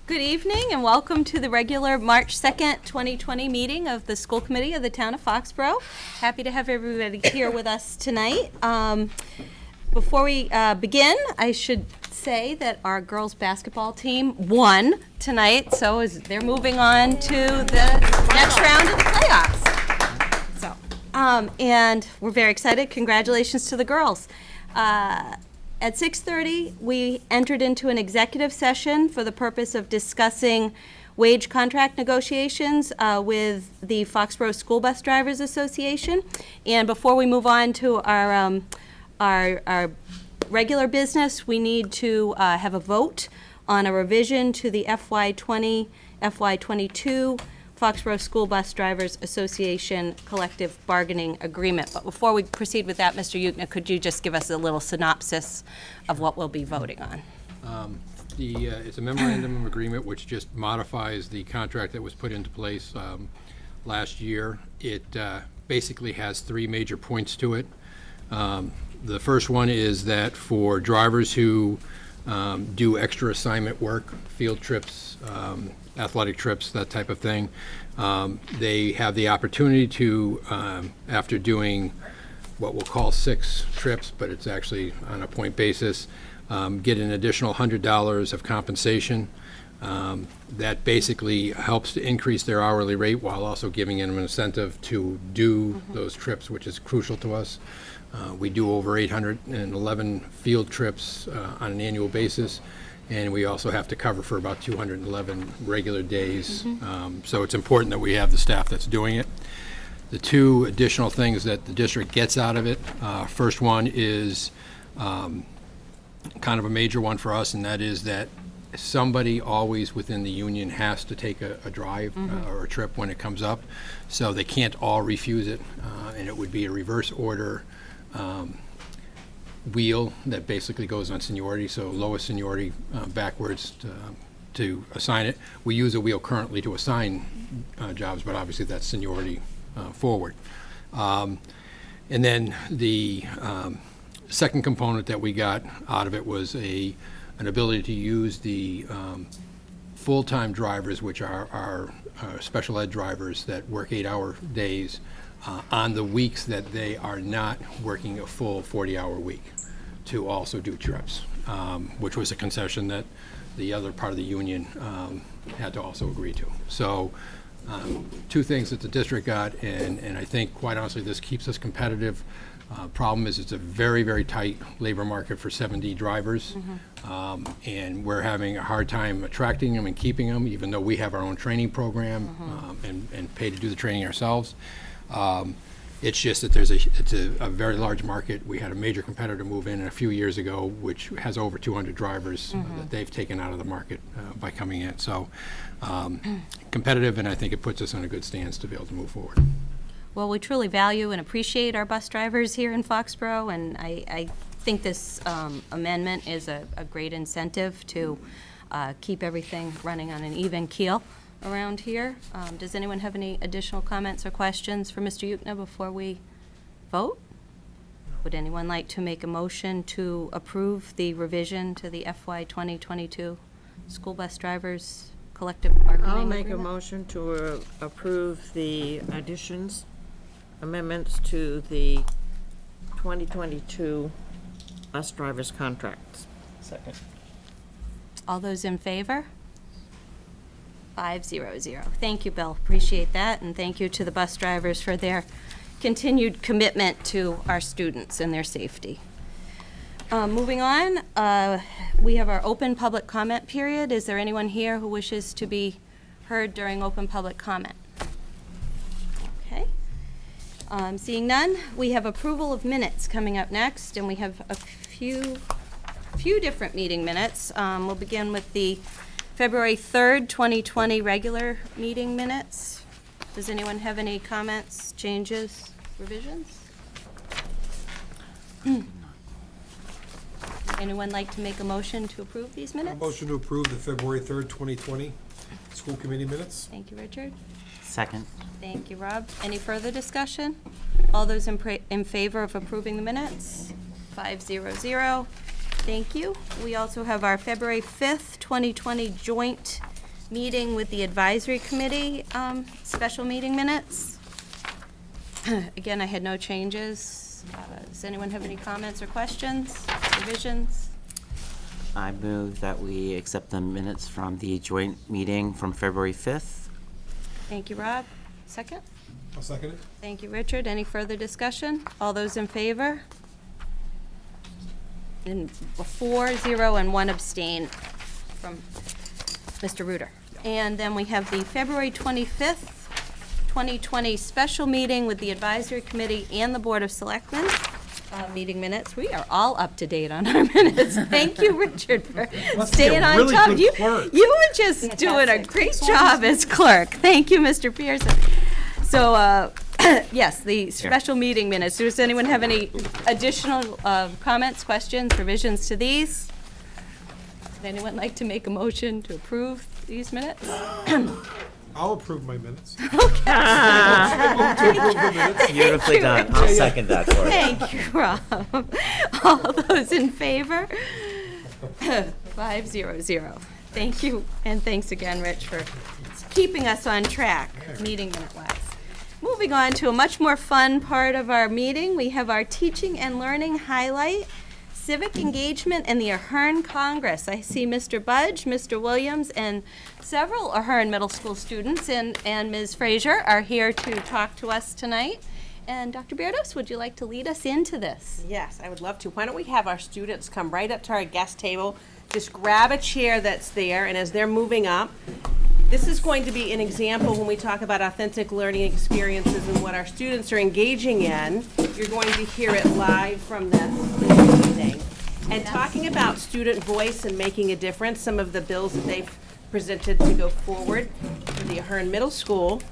Good evening and welcome to the regular March 2nd, 2020 meeting of the School Committee of the Town of Foxborough. Happy to have everybody here with us tonight. Before we begin, I should say that our girls basketball team won tonight, so they're moving on to the next round of the playoffs. So, and we're very excited. Congratulations to the girls. At 6:30, we entered into an executive session for the purpose of discussing wage contract negotiations with the Foxborough School Bus Drivers Association. And before we move on to our regular business, we need to have a vote on a revision to the FY20, FY22 Foxborough School Bus Drivers Association Collective Bargaining Agreement. But before we proceed with that, Mr. Yukna, could you just give us a little synopsis of what we'll be voting on? It's a memorandum of agreement which just modifies the contract that was put into place last year. It basically has three major points to it. The first one is that for drivers who do extra assignment work, field trips, athletic trips, that type of thing, they have the opportunity to, after doing what we'll call 6 trips, but it's actually on a point basis, get an additional $100 of compensation. That basically helps to increase their hourly rate while also giving them an incentive to do those trips, which is crucial to us. We do over 811 field trips on an annual basis, and we also have to cover for about 211 regular days. So it's important that we have the staff that's doing it. The two additional things that the district gets out of it, first one is kind of a major one for us, and that is that somebody always within the union has to take a drive or a trip when it comes up, so they can't all refuse it, and it would be a reverse order wheel that basically goes on seniority, so lowest seniority backwards to assign it. We use a wheel currently to assign jobs, but obviously that's seniority forward. And then the second component that we got out of it was an ability to use the full-time drivers, which are our special ed drivers that work 8-hour days, on the weeks that they are not working a full 40-hour week, to also do trips, which was a concession that the other part of the union had to also agree to. So two things that the district got, and I think quite honestly this keeps us competitive. Problem is it's a very, very tight labor market for 7D drivers, and we're having a hard time attracting them and keeping them, even though we have our own training program and pay to do the training ourselves. It's just that it's a very large market. We had a major competitor move in a few years ago, which has over 200 drivers that they've taken out of the market by coming in. So competitive, and I think it puts us in a good stance to be able to move forward. Well, we truly value and appreciate our bus drivers here in Foxborough, and I think this amendment is a great incentive to keep everything running on an even keel around here. Does anyone have any additional comments or questions for Mr. Yukna before we vote? Would anyone like to make a motion to approve the revision to the FY 2022 School Bus Drivers Collective Bargaining Agreement? I'll make a motion to approve the additions, amendments to the 2022 bus drivers contracts. Second. All those in favor? 500. Thank you, Bill. Appreciate that, and thank you to the bus drivers for their continued commitment to our students and their safety. Moving on, we have our open public comment period. Is there anyone here who wishes to be heard during open public comment? Okay. Seeing none, we have approval of minutes coming up next, and we have a few different meeting minutes. We'll begin with the February 3rd, 2020 regular meeting minutes. Does anyone have any comments, changes, revisions? Anyone like to make a motion to approve these minutes? Motion to approve the February 3rd, 2020 school committee minutes. Thank you, Richard. Second. Thank you, Rob. Any further discussion? All those in favor of approving the minutes? 500. Thank you. We also have our February 5th, 2020 joint meeting with the advisory committee, special meeting minutes. Again, I had no changes. Does anyone have any comments or questions, revisions? I move that we accept the minutes from the joint meeting from February 5th. Thank you, Rob. Second? I'll second it. Thank you, Richard. Any further discussion? All those in favor? And 4-0 and 1 abstain from Mr. Reuter. And then we have the February 25th, 2020 special meeting with the advisory committee and the Board of Selectmen. Meeting minutes. We are all up to date on our minutes. Thank you, Richard, for Must be a staying on really top. good You clerk. were just doing a great job as clerk. Thank you, Mr. Pearson. So, yes, the special meeting minutes. Does anyone have any additional comments, questions, revisions to these? Would anyone like to make a motion to approve these minutes? I'll approve my minutes. Beautifully done. I'll second that for you. Thank you, Rob. All those in favor? 5-0-0. Thank you, and thanks again, Rich, for keeping us on track, meeting minute-wise. Moving on to a much more fun part of our meeting, we have our teaching and learning highlight, civic engagement, and the Ahern Congress. I see Mr. Budge, Mr. Williams, and several Ahern Middle School students and Ms. Frazier are here to talk to us tonight. And Dr. Beardos, would you like to lead us into this? Yes, I would love to. Why don't we have our students come right up to our guest table, just grab a chair that's there, and as they're moving up, this is going to be an example when we talk about authentic learning experiences and what our students are engaging in. You're going to hear it live from this evening. And talking about student voice and making a difference, some of the bills that they've presented to go forward for the Ahern Middle School,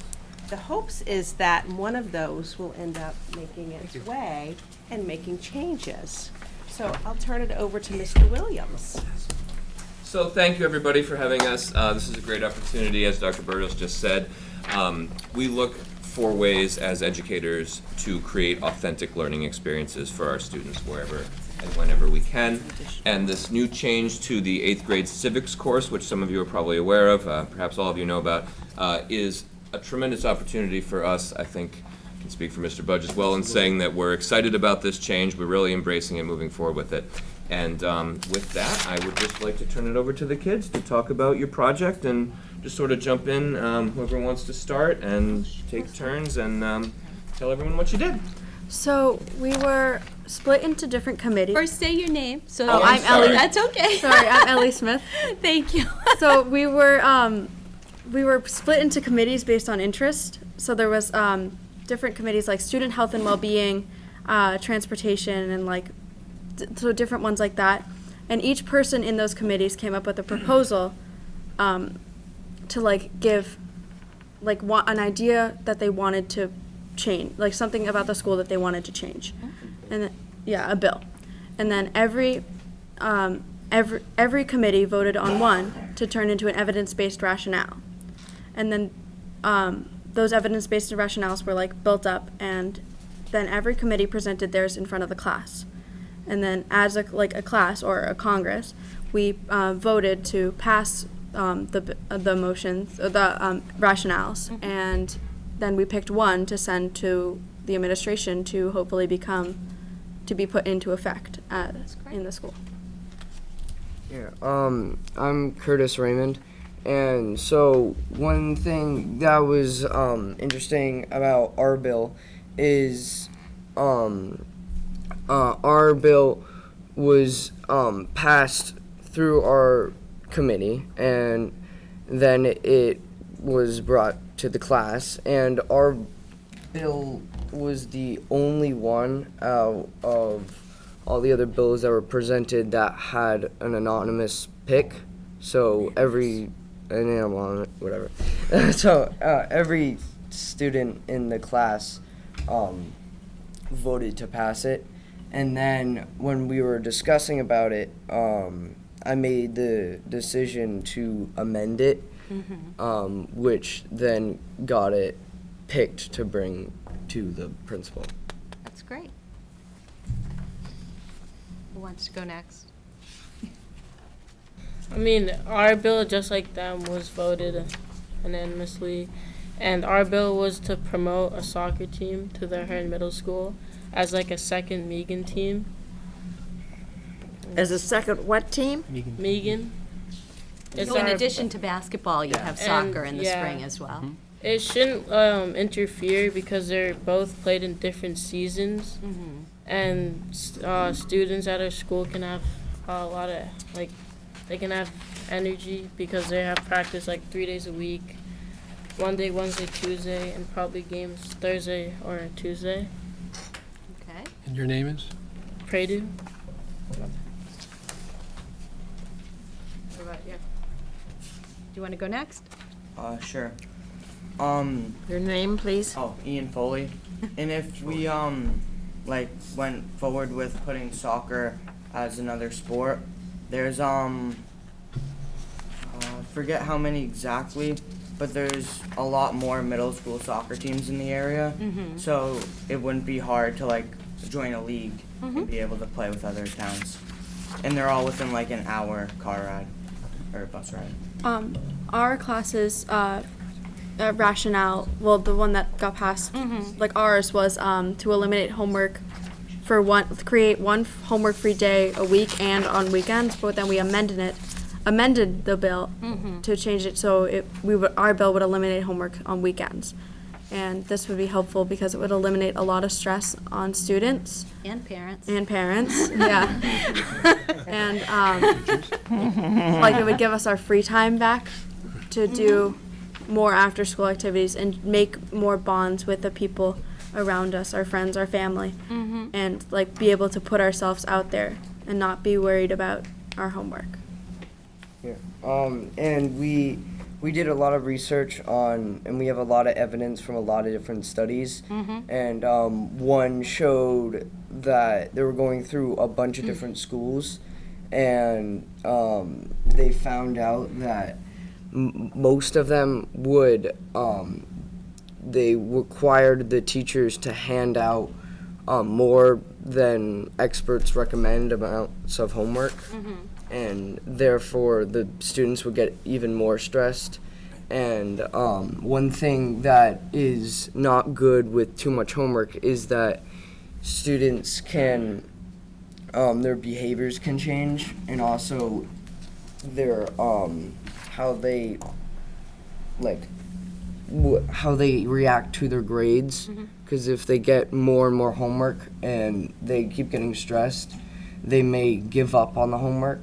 the hopes is that one of those will end up making its way and making changes. So I'll turn it over to Mr. Williams. So thank you, everybody, for having us. This is a great opportunity, as Dr. Bertos just said. We look for ways as educators to create authentic learning experiences for our students wherever and whenever we can. And this new change to the 8th grade civics course, which some of you are probably aware of, perhaps all of you know about, is a tremendous opportunity for us. I think I can speak for Mr. Budge as well in saying that we're excited about this change. We're really embracing it, moving forward with it. And with that, I would just like to turn it over to the kids to talk about your project and just sort of jump in, whoever wants to start, and take turns and tell everyone what you did. So we were split into different committees. First, say your name. So Oh, I'm Ellie. That's okay. Sorry, I'm Ellie Smith. Thank you. So we were split into committees based on interest. So there was different committees like student health and well-being, transportation, and like so different ones like that. And each person in those committees came up with a proposal to like give like an idea that they wanted to change, like something about the school that they wanted to change, and then, yeah, a bill. And then every committee voted on one to turn into an evidence-based rationale. And then those evidence-based rationales were like built up, and then every committee presented theirs in front of the class. And then as a class or a Congress, we voted to pass the motions, the rationales, and then we picked one to send to the administration to hopefully be put into effect in the school. Yeah, I'm Curtis Raymond, and so one thing that was interesting about our bill is our bill was passed through our committee, and then it was brought to the class, and our bill was the only one out of all the other bills that were presented that had an anonymous pick. So every every student in the class voted to pass it. And then when we were discussing about it, I made the decision to amend it, which then got it picked to bring to the principal. That's great. Who wants to go next? I mean, our bill, just like them, was voted unanimously, and our bill was to promote a soccer team to their Hearn Middle School as like a second Megan team. As a second what team? Megan. It's So in our- addition to basketball, you have soccer in the spring as well. It shouldn't interfere because they're both played in different seasons, and students at our school can have a lot of they can have energy because they have practice like 3 days a week, Monday, Wednesday, Tuesday, and probably games Thursday or Tuesday. Okay. And your name is? Pray to. Do you want to go next? Sure. Your name, please? Oh, Ian Foley. And if we like went forward with putting soccer as another sport, there's forget how many exactly, but there's a lot more middle school soccer teams in the area. So it wouldn't be hard to like join a league and be able to play with other towns. And they're all within like an hour car ride or bus ride. Our classes, rationale, well, the one that got passed, like ours, was to eliminate homework for create one homework-free day a week and on weekends. But then we amended the bill to change it so our bill would eliminate homework on weekends, and this would be helpful because it would eliminate a lot of stress on students And parents. and parents. Yeah, and like it would give us our free time back to do more after-school activities and make more bonds with the people around us, our friends, our family, and like be able to put ourselves out there and not be worried about our homework. Yeah. And we did a lot of research on, and we have a lot of evidence from a lot of different studies. And one showed that they were going through a bunch of different schools, and they found out that most of them would, they required the teachers to hand out more than experts recommend amounts of homework. And therefore the students would get even more stressed. And one thing that is not good with too much homework is that students can, their behaviors can change, and also their how they how they react to their grades. Because if they get more and more homework and they keep getting stressed, they may give up on the homework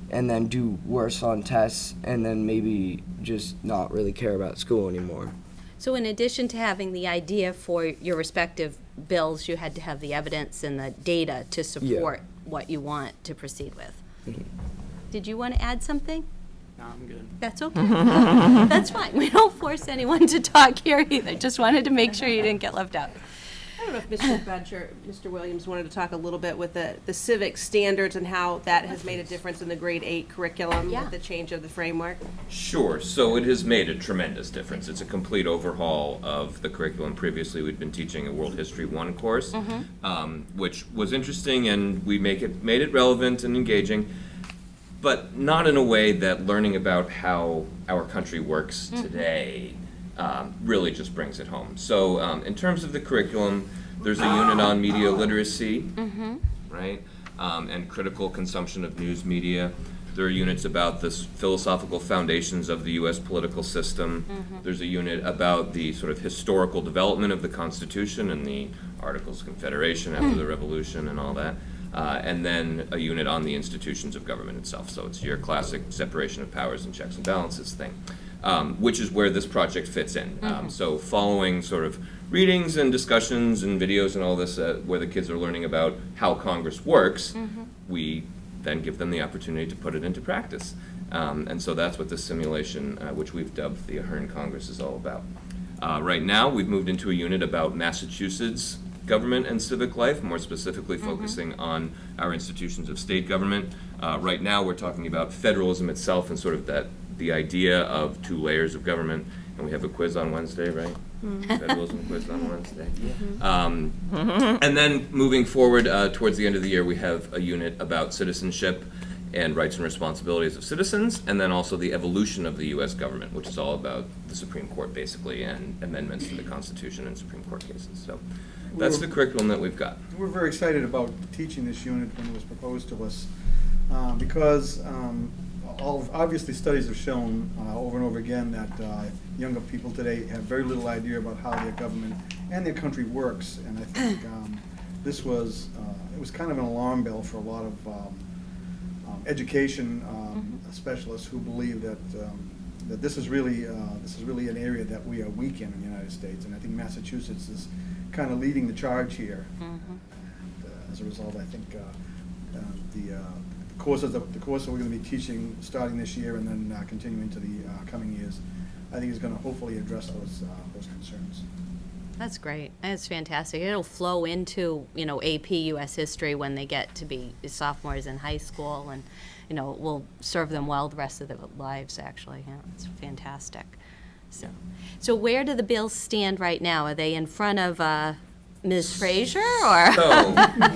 and then do worse on tests, and then maybe just not really care about school anymore. So in addition to having the idea for your respective bills, you had to have the evidence and the data to support what you want to proceed with. Did you want to add something? No, I'm good. That's okay. That's fine. We don't force anyone to talk here either. Just wanted to make sure you didn't get left out. I don't know if Mr. Williams wanted to talk a little bit with the civic standards and how that has made a difference in the grade 8 curriculum Yeah. with the change of the framework. Sure. So it has made a tremendous difference. It's a complete overhaul of the curriculum. Previously, we'd been teaching a World History 1 course, which was interesting, and we made it relevant and engaging, but not in a way that learning about how our country works today really just brings it home. So in terms of the curriculum, there's a unit on media literacy, right, and critical consumption of news media. There are units about the philosophical foundations of the U.S. political system. There's a unit about the sort of historical development of the Constitution and the Articles of Confederation after the Revolution and all that. And then a unit on the institutions of government itself. So it's your classic separation of powers and checks and balances thing, which is where this project fits in. So following sort of readings and discussions and videos and all this where the kids are learning about how Congress works, we then give them the opportunity to put it into practice. And so that's what this simulation, which we've dubbed the Ahern Congress, is all about. Right now, we've moved into a unit about Massachusetts government and civic life, more specifically focusing on our institutions of state government. Right now, we're talking about federalism itself and sort of the idea of 2 layers of government. And we have a quiz on Wednesday, right? Federalism quiz on Wednesday. And then moving forward towards the end of the year, we have a unit about citizenship and rights and responsibilities of citizens, and then also the evolution of the U.S. government, which is all about the Supreme Court, basically, and amendments to the Constitution and Supreme Court cases. So that's the curriculum that we've got. We're very excited about teaching this unit when it was proposed to us, because obviously studies have shown over and over again that younger people today have very little idea about how their government and their country works, and I think this was it was kind of an alarm bell for a lot of education specialists who believe that that this is really an area that we are weak in the United States, and I think Massachusetts is kind of leading the charge here. As a result, I think the courses that we're going to be teaching starting this year and then continuing to the coming years, I think is going to hopefully address those concerns. That's great. That's fantastic. It'll flow into, AP US history when they get to be sophomores in high school, and, will serve them well the rest of their lives, actually. Yeah, it's fantastic. So where do the bills stand right now? Are they in front of Ms. Fraser, or So,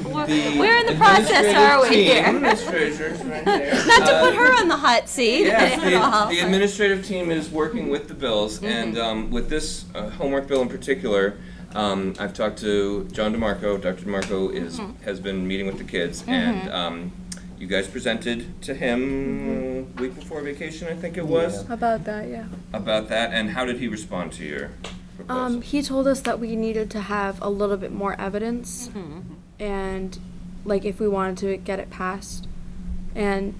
where in the process are we here? Ms. Fraser's right there. Not to put her on the hot seat Yes, at all. the administrative team is working with the bills, and with this homework bill in particular, I've talked to John DeMarco. Dr. DeMarco has been meeting with the kids, and you guys presented to him week before vacation, I think it was, About that, yeah. about that, and how did he respond to your proposal? He told us that we needed to have a little bit more evidence, and if we wanted to get it passed, and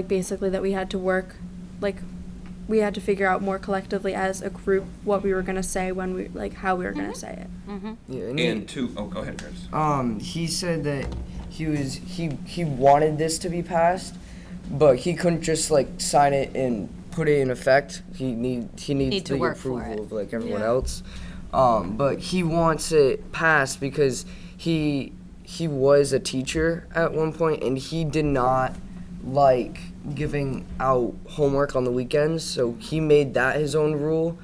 basically that we had to work, we had to figure out more collectively as a group what we were gonna say when we how we were gonna say it. Yeah, And go ahead, Chris. he said that he wanted this to be passed, but he couldn't just sign it and put it in effect. He needs to the work for approval of everyone Yeah. else. But he wants it passed because he was a teacher at one point, and he did not like giving out homework on the weekends, so he made that his own rule,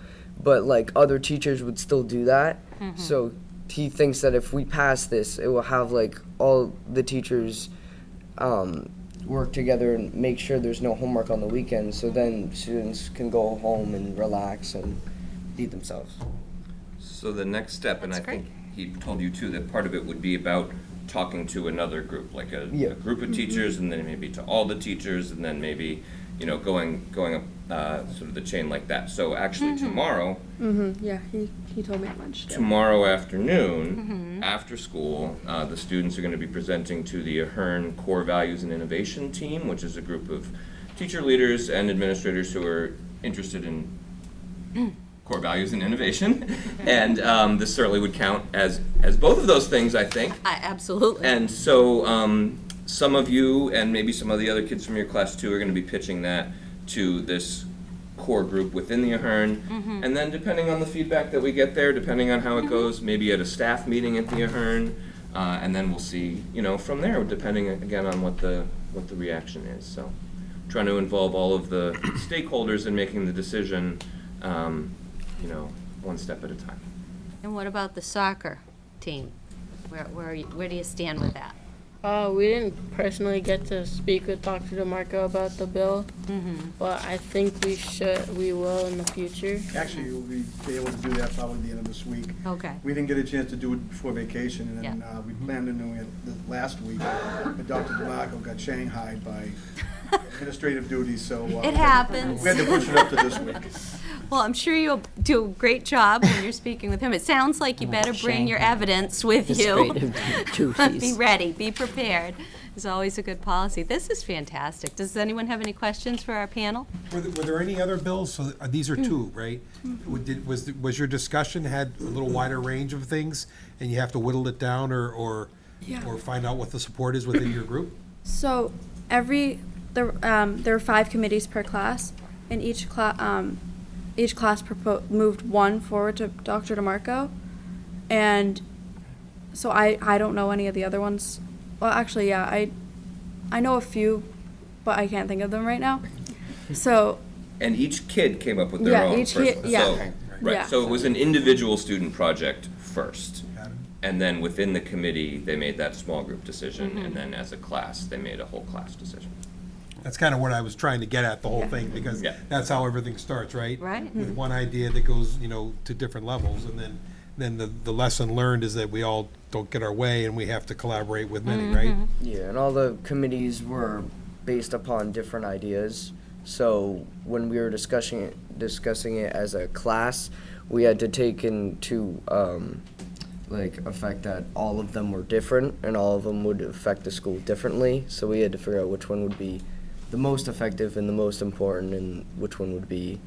but other teachers would still do that. So he thinks that if we pass this, it will have all the teachers work together and make sure there's no homework on the weekends, so then students can go home and relax and be themselves. So the next step, and I That's great. think he told you too, that part of it would be about talking to another group, a Yeah. group of teachers, and then maybe to all the teachers, and then maybe, going up sort of the chain like that. So actually tomorrow, Yeah, he told me at lunch. tomorrow afternoon, after school, the students are going to be presenting to the Ahern Core Values and Innovation Team, which is a group of teacher leaders and administrators who are interested in core values and innovation. And this certainly would count as both of those things, I think. Absolutely. And so some of you and maybe some of the other kids from your class too are going to be pitching that to this core group within the Ahern. And then depending on the feedback that we get there, depending on how it goes, maybe at a staff meeting at the Ahern, and then we'll see, from there, depending again on what the reaction is. So trying to involve all of the stakeholders in making the decision, one step at a time. And what about the soccer team? Where do you stand with that? We didn't personally get to speak with Dr. DeMarco about the bill, but I think we will in the future. Actually, we'll be able to do that probably the end of this week. Okay. We didn't get a chance to do it before vacation, and then we planned on doing it last week, but Dr. DeMarco got shanghaied by administrative duties, so It happens. we had to push it up to this week. Well, I'm sure you'll do a great job when you're speaking with him. It sounds like you better bring your evidence with you. Be ready, be prepared. It's always a good policy. This is fantastic. Does anyone have any questions for our panel? Were there any other bills? So these are two, right? Was your discussion had a little wider range of things, and you have to whittle it down or find out what the support is within your group? So there were 5 committees per class, and each class moved one forward to Dr. DeMarco, and so I don't know any of the other ones. Well, actually, yeah, I know a few, but I can't think of them right now. So And each kid came up with their own each first. kid, yeah. So, right. Yeah. So it was an individual student project first. And then within the committee, they made that small group decision, and then as a class, they made a whole class decision. That's kind of what I was trying to get at, the whole thing, because Yeah. that's how everything starts, right? Right. With one idea that goes, to different levels, and then the lesson learned is that we all don't get our way, and we have to collaborate with many, right? Yeah, and all the committees were based upon different ideas. So when we were discussing it as a class, we had to take into effect that all of them were different and all of them would affect the school differently. So we had to figure out which one would be the most effective and the most important, and which one would be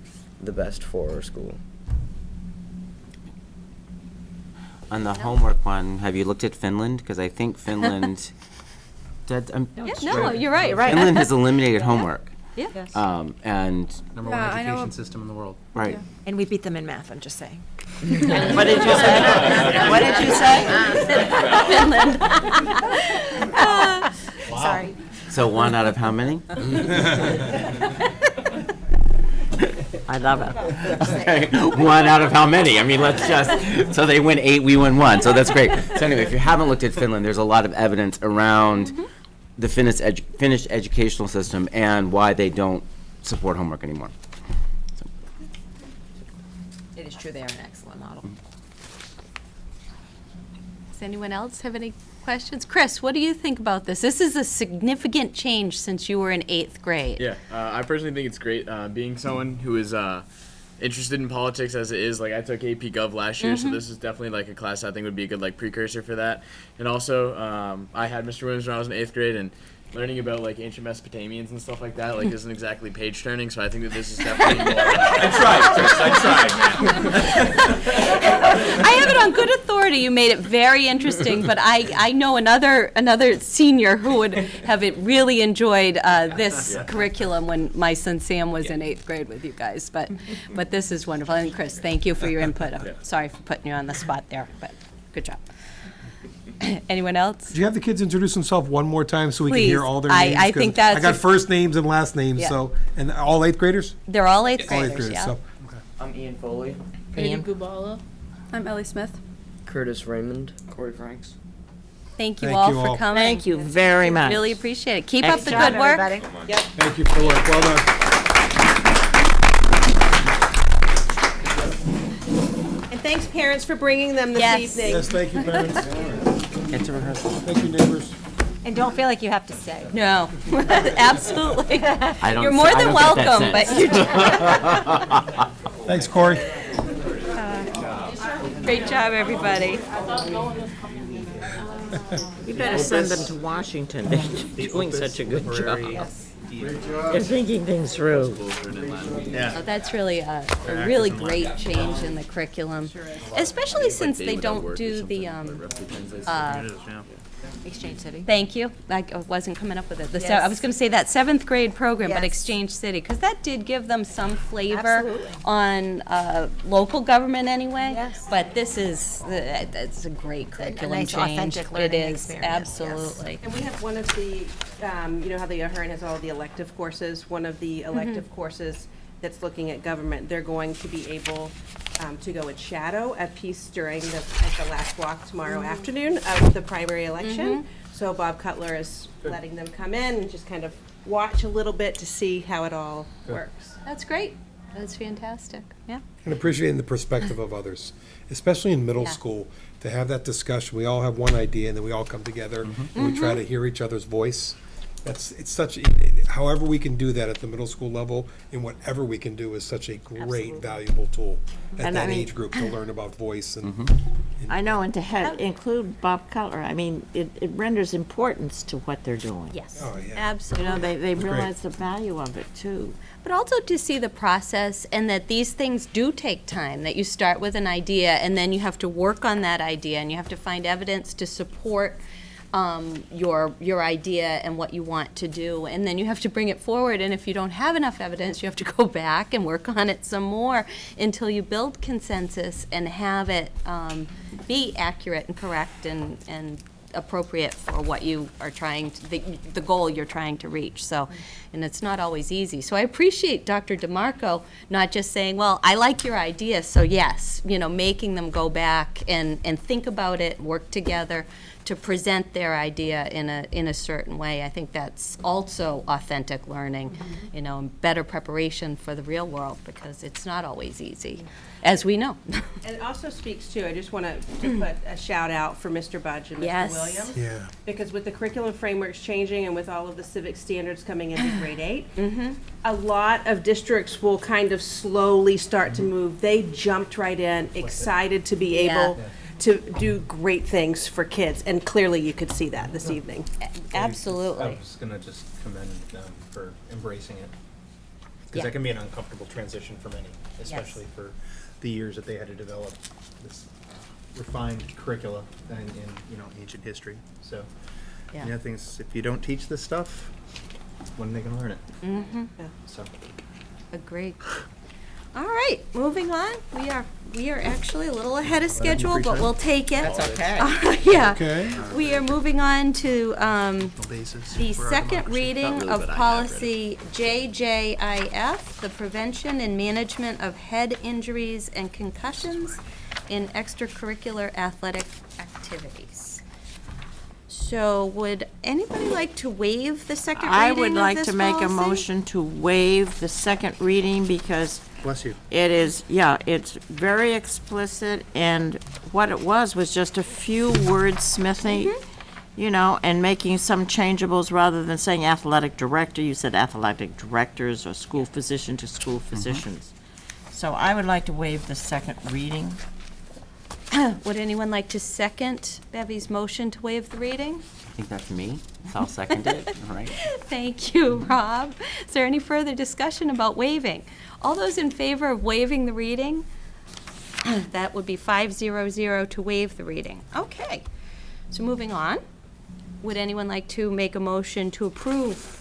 the best for our school. On the homework one, have you looked at Finland? Because I think Finland, No, you're right. Finland has eliminated homework. Yeah. And, Number Yeah, one I know. education system in the world. right. And we beat them in math, I'm just saying. What did you say? What did you say? Finland. Sorry. So 1 out of how many? I love it. Okay, 1 out of how many? I mean, so they win 8, we win 1, so that's great. So anyway, if you haven't looked at Finland, there's a lot of evidence around the Finnish educational system and why they don't support homework anymore. It is true, they are an excellent model. Does anyone else have any questions? Chris, what do you think about this? This is a significant change since you were in 8th grade. Yeah, I personally think it's great. Being someone who is interested in politics as it is, like I took AP Gov last year, so this is definitely like a class I think would be a good precursor for that. And also, I had Mr. Williams when I was in 8th grade, and learning about ancient Mesopotamians and stuff like that isn't exactly page turning. So I think that this is definitely more. I tried, Chris. I have it on good authority. You made it very interesting, but I know another senior who would have really enjoyed this curriculum when my son Sam was in 8th grade with you guys. But this is wonderful. And Chris, thank you for your input. I'm sorry for putting you on the spot there, but good job. Anyone else? Did you have the kids introduce themselves one more time so we can hear Please. all their names? I think 'Cause that's I got a- first names and last names, Yeah. so, and all 8th graders? They're all 8th All 8th graders, graders, yeah. so. I'm Ian Foley. Katie Kubala. I'm Ellie Smith. Curtis Raymond. Corey Franks. Thank you Thank all you for all. coming. Thank you very much. Really appreciate it. Keep Nice up the job, good work. everybody. Thank you for the work, well done. And thanks, parents, for bringing them this Yes. evening. Yes, thank you, parents. Get to rehearsal. Thank you, neighbors. And don't feel like you have to stay. No, absolutely. I don't You're more I than don't get that welcome, but sense. you Thanks, Corey. great job, everybody. You better send them to Washington. They're doing such a good job. They're thinking things through. Oh, that's really a really great change in the curriculum, especially since they don't do the Exchange City. Thank you. I wasn't coming up with it. I was going to say that 7th grade program, but Yes. Exchange City, because that did give them some flavor Absolutely. on local government anyway. Yes. But this is it's a great curriculum nice change. authentic learning It is experience, yes. absolutely. And we have one of the, you know how the Ahern has all the elective courses, one of the elective courses that's looking at government, they're going to be able to go and shadow a piece during at the last walk tomorrow afternoon of the primary election. So Bob Cutler is letting them come in and just kind of watch a little bit to see how it all works. That's great. That's fantastic. Yeah. And appreciating the perspective of others, especially in middle Yeah. school, to have that discussion. We all have one idea, and then we all come together and we try to hear each other's voice. However we can do that at the middle school level, and whatever we can do is such a great, valuable tool at And I that mean- age group to learn about voice and. I know, and to include Bob Cutler, I mean, it renders importance to what they're doing. Yes. Oh, yeah. Absolutely. They great. realize the value of it, too. But also to see the process and that these things do take time, that you start with an idea and then you have to work on that idea and you have to find evidence to support your idea and what you want to do. And then you have to bring it forward. And if you don't have enough evidence, you have to go back and work on it some more until you build consensus and have it be accurate and correct and appropriate for what you are trying to, the goal you're trying to reach. So, and it's not always easy. So I appreciate Dr. DeMarco not just saying, well, I like your idea, so yes, making them go back and think about it, work together to present their idea in a certain way. I think that's also authentic learning, and better preparation for the real world, because it's not always easy, as we know. And it also speaks to, I just want to put a shout out for Mr. Budge and Mr. Yes. Williams. Yeah. Because with the curriculum frameworks changing and with all of the civic standards coming into grade 8, a lot of districts will kind of slowly start to move. They jumped right in, excited to be able to do great things for kids, and clearly you could see that this evening. Absolutely. I was going to just commend them for embracing it, because Yeah. that can be an uncomfortable transition for many, especially for the years that they had to develop this refined curricula in ancient history. So Yeah. the other thing is, if you don't teach this stuff, when are they going to learn it? So Agreed. All right, moving on. We are actually a little ahead of schedule, but we'll take it. That's okay. Yeah. Okay. We are moving on to basis the for our second democracy. reading really, of but I have policy JJIF, the prevention and management of head injuries and concussions in extracurricular athletic activities. So would anybody like to waive the second reading I of would like this to make a policy? motion to waive the second reading because Bless you. it is, it's very explicit, and what it was just a few wordsmithing, and making some changeables rather than saying athletic director, you said athletic directors or school physician to school physicians. So I would like to waive the second reading. Would anyone like to second Bevy's motion to waive the reading? I think that's me, so I'll second it, all right? Thank you, Rob. Is there any further discussion about waiving? All those in favor of waiving the reading? That would be 500 to waive the reading. Okay, so moving on. Would anyone like to make a motion to approve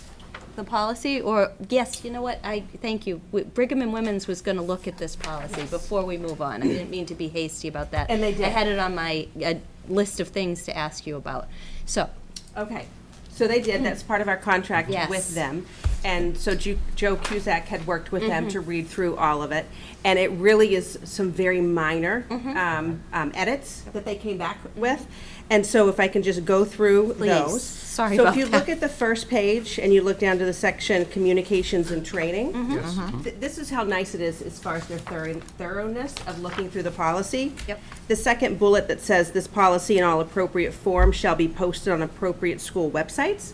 the policy? Or, yes, you know what, thank you. Brigham and Women's was gonna look at this policy before we move on. I didn't mean to be hasty about that. And they did. I had it on my list of things to ask you about. So, Okay, so they did, that's part of our contract Yes. with them. And so Joe Cusack had worked with them to read through all of it. And it really is some very minor edits that they came back with. And so if I can just go through Please. those. Sorry So about if you that. look at the first page and you look down to the section communications and training, this is how nice it is as far as their thoroughness of looking through the policy. Yep. The second bullet that says this policy in all appropriate forms shall be posted on appropriate school websites.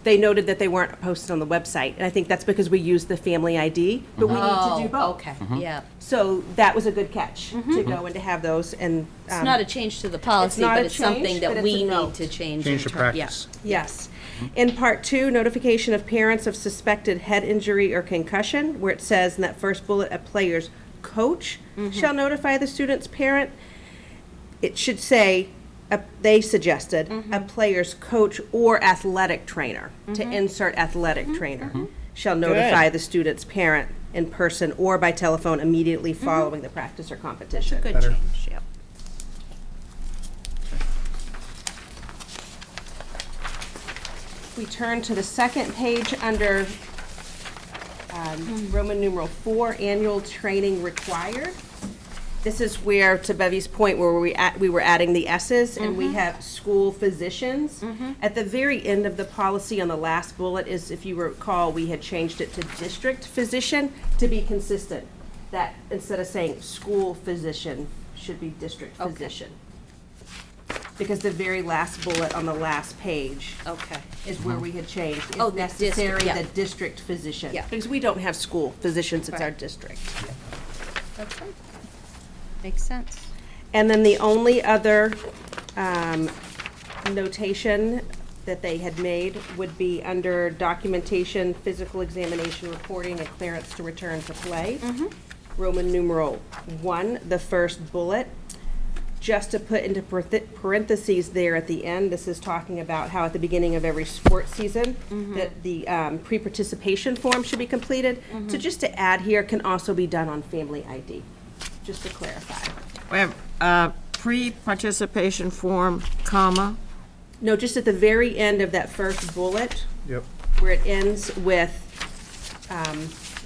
They noted that they weren't posted on the website, and I think that's because we use the family ID, but we need to do both. okay, yeah. So that was a good catch to go and to have those, and. It's not a change to the policy, not but a it's something change, that but we it's a need note. to change. Change the practice. Yes. In part 2, notification of parents of suspected head injury or concussion, where it says in that first bullet, a player's coach shall notify the student's parent. It should say, they suggested, a player's coach or athletic trainer, to insert athletic trainer, shall notify the student's parent in person or by telephone immediately following the practice or competition. Good change, yep. We turn to the second page under Roman numeral 4, annual training required. This is where, to Bevy's point, where we were adding the S's, and we have school physicians. At the very end of the policy on the last bullet is, if you recall, we had changed it to district physician to be consistent. That instead of saying school physician, should be district physician. Because the very last bullet on the last page Okay. is where we had changed, Oh, if the necessary, district, yeah. the district physician. Yeah. Because we don't have school physicians, it's our Right. district. Okay. Makes sense. And then the only other notation that they had made would be under documentation, physical examination, reporting, and clearance to return to play. Roman numeral 1, the first bullet. Just to put into parentheses there at the end, this is talking about how at the beginning of every sports season, that the pre-participation form should be completed. So just to add here, can also be done on family ID, just to clarify. We have pre-participation form, comma, No, just at the very end of that first bullet, Yep. where it ends with,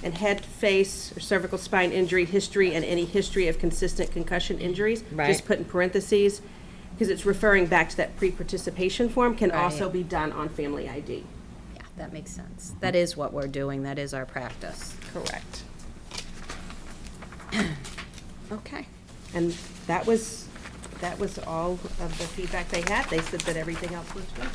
and head, face, or cervical spine injury history and any history of consistent concussion injuries. Right. Just put in parentheses, because it's referring back to that pre-participation form, can also Right. be done on Family ID. Yeah, that makes sense. That is what we're doing. That is our practice. Correct. Okay. And that was all of the feedback they had. They said that everything else was good.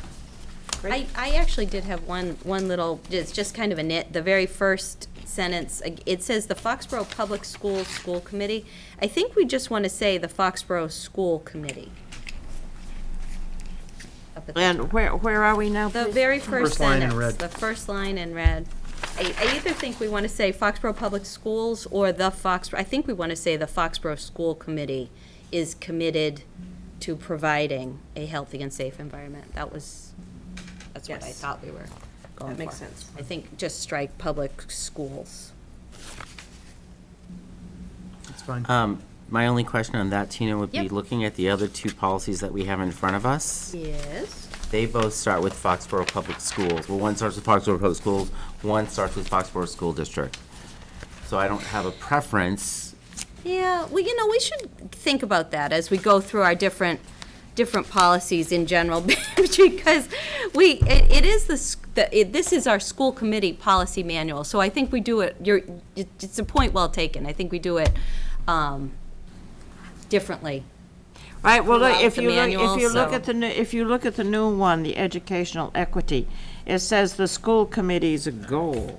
I actually did have one little, it's just kind of a nit, the very first sentence, it says the Foxborough Public Schools School Committee. I think we just want to say the Foxborough School Committee. Up at the And where are we now, The please? very first First line in sentence, red. the first line in red. I either think we want to say Foxborough Public Schools or the Foxborough, I think we want to say the Foxborough School Committee is committed to providing a healthy and safe environment. That's what I Yes. thought we were going for. That makes sense. I think just strike public schools. It's fine. My only question on that, Tina, would be Yep. looking at the other two policies that we have in front of us. Yes. They both start with Foxborough Public Schools. Well, one starts with Foxborough Public Schools, one starts with Foxborough School District. So I don't have a preference. Yeah, well, we should think about that as we go through our different policies in general, because this is our school committee policy manual, so I think we do it, it's a point well taken. I think we do it differently. Right, well, look, throughout if the you look, manual, if you look so- at the new, if you look at the new one, the educational equity, it says the school committee's a goal.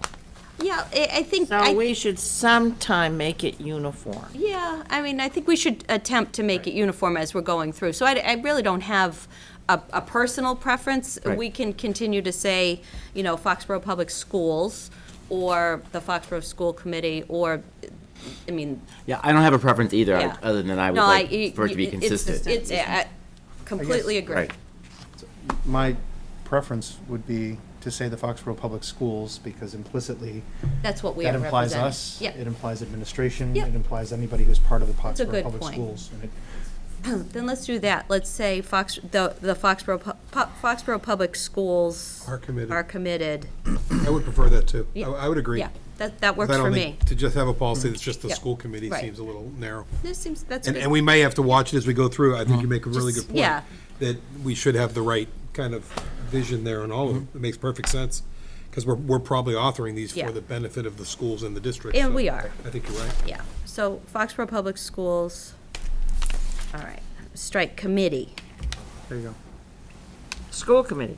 Yeah, I think, So we should sometime make it uniform. yeah, I mean, I think we should attempt to make it uniform as we're going through. So I really don't have a personal preference. Right. We can continue to say, Foxborough Public Schools, or the Foxborough School Committee, or, I mean, Yeah, I don't have a preference either, Yeah. other than I would no, like for it to be consistent. It's, I completely agree. Right. My preference would be to say the Foxborough Public Schools, because implicitly, That's what we that are implies representing. us, Yep. it implies administration, Yep. it implies anybody who's part of the That's a Foxborough good Public point. Schools. And it- Then let's do that. Let's say the Foxborough Public Schools Are committed. are committed. I would prefer that too. Yeah. I would agree. Yeah, that 'Cause works I don't for think me. To just have a policy that's just the Yeah. school committee Right. seems a little narrow. That's And good. we may have to watch it as we go through. I think you make a really good Just- point. yeah. That we should have the right kind of vision there on all of them. It makes perfect sense. Because we're probably authoring these Yeah. for the benefit of the schools and the district. And so we are. I think you're right. Yeah, so Foxborough Public Schools, all right, strike committee. There you go. School committee.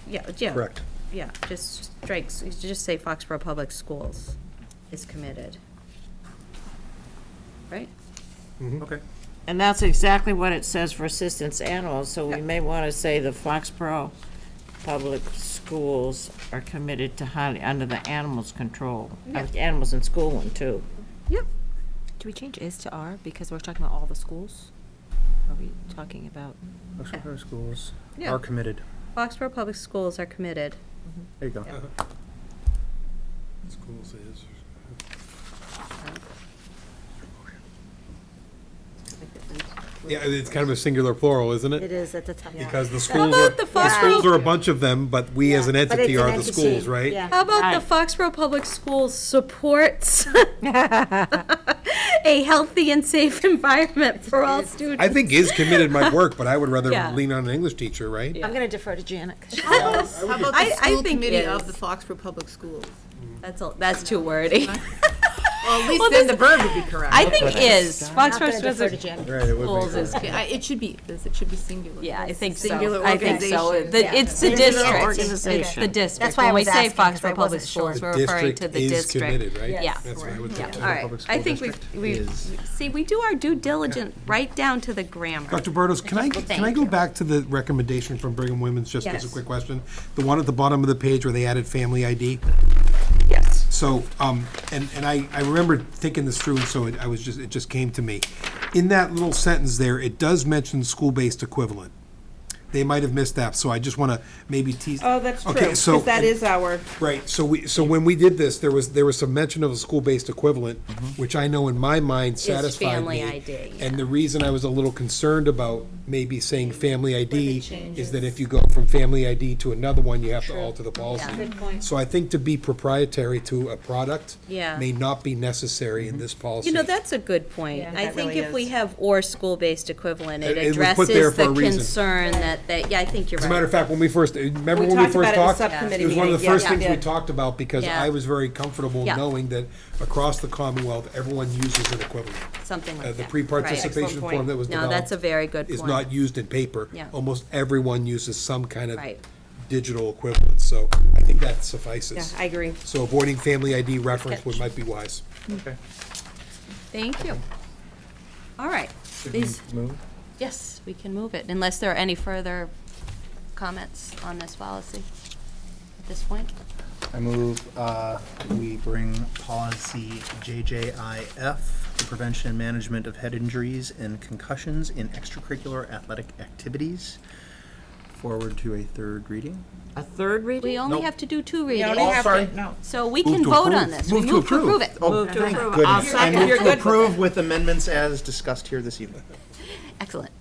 Yeah, Correct. Yeah, just say Foxborough Public Schools is committed. Right? Okay. And that's exactly what it says for assistance animals, so we may want to say the Foxborough Public Schools are committed to highly, under the animals control. Animals in school one, too. Yep. Do we change is to are because we're talking about all the schools? Are we talking about? Foxborough Schools Yeah. are committed. Foxborough Public Schools are committed. There you go. Schools is. Yeah, it's kind of a singular plural, isn't It it? is at the top. Because the How schools about are, the the schools Foxborough, are a bunch of them, but we as an But entity it's an are the entity. schools, right? Yeah. how about Right. the Foxborough Public Schools supports a healthy and safe environment for all students? I think is committed might work, but I would rather Yeah. lean on an English teacher, right? I'm going to defer to Janet. 'Cause she- How about I the school think committee is. of the Foxborough Public Schools? That's too wordy. Well, at least Well, then this- the verb would be correct. I think is, I'm not Foxborough gonna defer to Public Janet. Right, it would Schools is, Yeah, it should be singular. yeah, I think so. Singular I think so. organization. It's the Singular district. organization. It's the district. That's why I When we was say asking, 'cause I Foxborough Public wasn't sure. Schools, The we're referring to the is district. committed, right? Yeah. That's what I would Yeah, think. all right. Public I School think District we is- see, we do our due diligence right down to the grammar. Dr. Burdos, can I Thank go you. back to the recommendation from Brigham Women's, just as a Yes. quick question? The one at the bottom of the page where they added family ID? Yes. So, and I remember thinking this through, and so it just came to me. In that little sentence there, it does mention school-based equivalent. they might have missed that, so I just want to maybe tease. Oh, that's true, Okay, so- because that is our, Right, so when we did this, there was some mention of a school-based equivalent, which I know in my mind satisfied family me. ID, yeah. And the reason I was a little concerned about maybe saying family ID changes. is that if you go from family ID to another one, you have to alter the policy. Yeah. Good point. So I think to be proprietary to a product Yeah. may not be necessary in this policy. You know, that's a good point. Yeah, I that think really if we is. have or school-based equivalent, it It was put there addresses for a the reason. concern that, yeah, I think you're As right. a matter of fact, when we first, remember We when we talked first about it in the talked? subcommittee It was one of the meeting. first Yeah, things we yeah. talked about, because Yeah. I was very comfortable Yeah. knowing that across the Commonwealth, everyone uses an equivalent. Something like that. The pre-participation Excellent point. form that was No, developed that's a very good is point. not used in paper. Yeah. Almost everyone uses some kind of Right. digital equivalent, so I think that yeah, suffices. I agree. So avoiding family ID reference catch. might be wise. Okay. Thank you. All right. Should we These- move? Yes, we can move it, unless there are any further comments on this policy at this point. I move we bring policy JJIF, the prevention and management of head injuries and concussions in extracurricular athletic activities, forward to a third reading. A third reading? We only Nope. have to do two We readings. only have to, No. So we Move can to vote on approve. this. Move We to move to approve approve. it. Oh, Move to thank approve. goodness. I'll I second. move You're to good with approve with amendments as discussed here this evening. Excellent.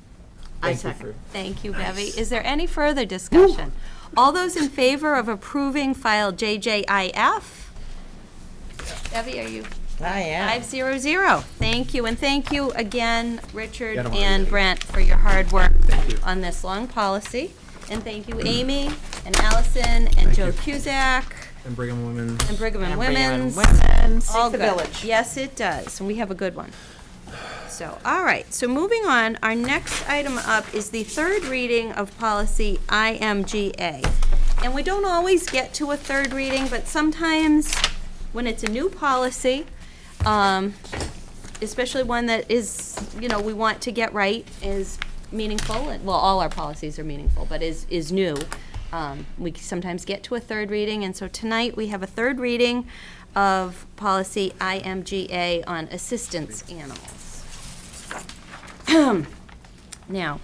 I Thank you second. for- Thank you, Bevy. Is there any further discussion? All those in favor of approving file JJIF? Bevy, are you? I am. 500. Thank you, and thank you again, Richard Yeah, don't worry. and Brent, for your hard work Thank you. on this long policy. And thank you, Amy, and Allison, and Joe Cusack, And Brigham Women. and Brigham and Brigham and Women's. Women's. All the good. village. Yes, it does, and we have a good one. So, all right, so moving on, our next item up is the third reading of policy IMGA. And we don't always get to a third reading, but sometimes when it's a new policy, especially one that is, you know, we want to get right, is meaningful, and, well, all our policies are meaningful, but is new. We sometimes get to a third reading, and so tonight we have a third reading of policy IMGA on assistance animals. Now,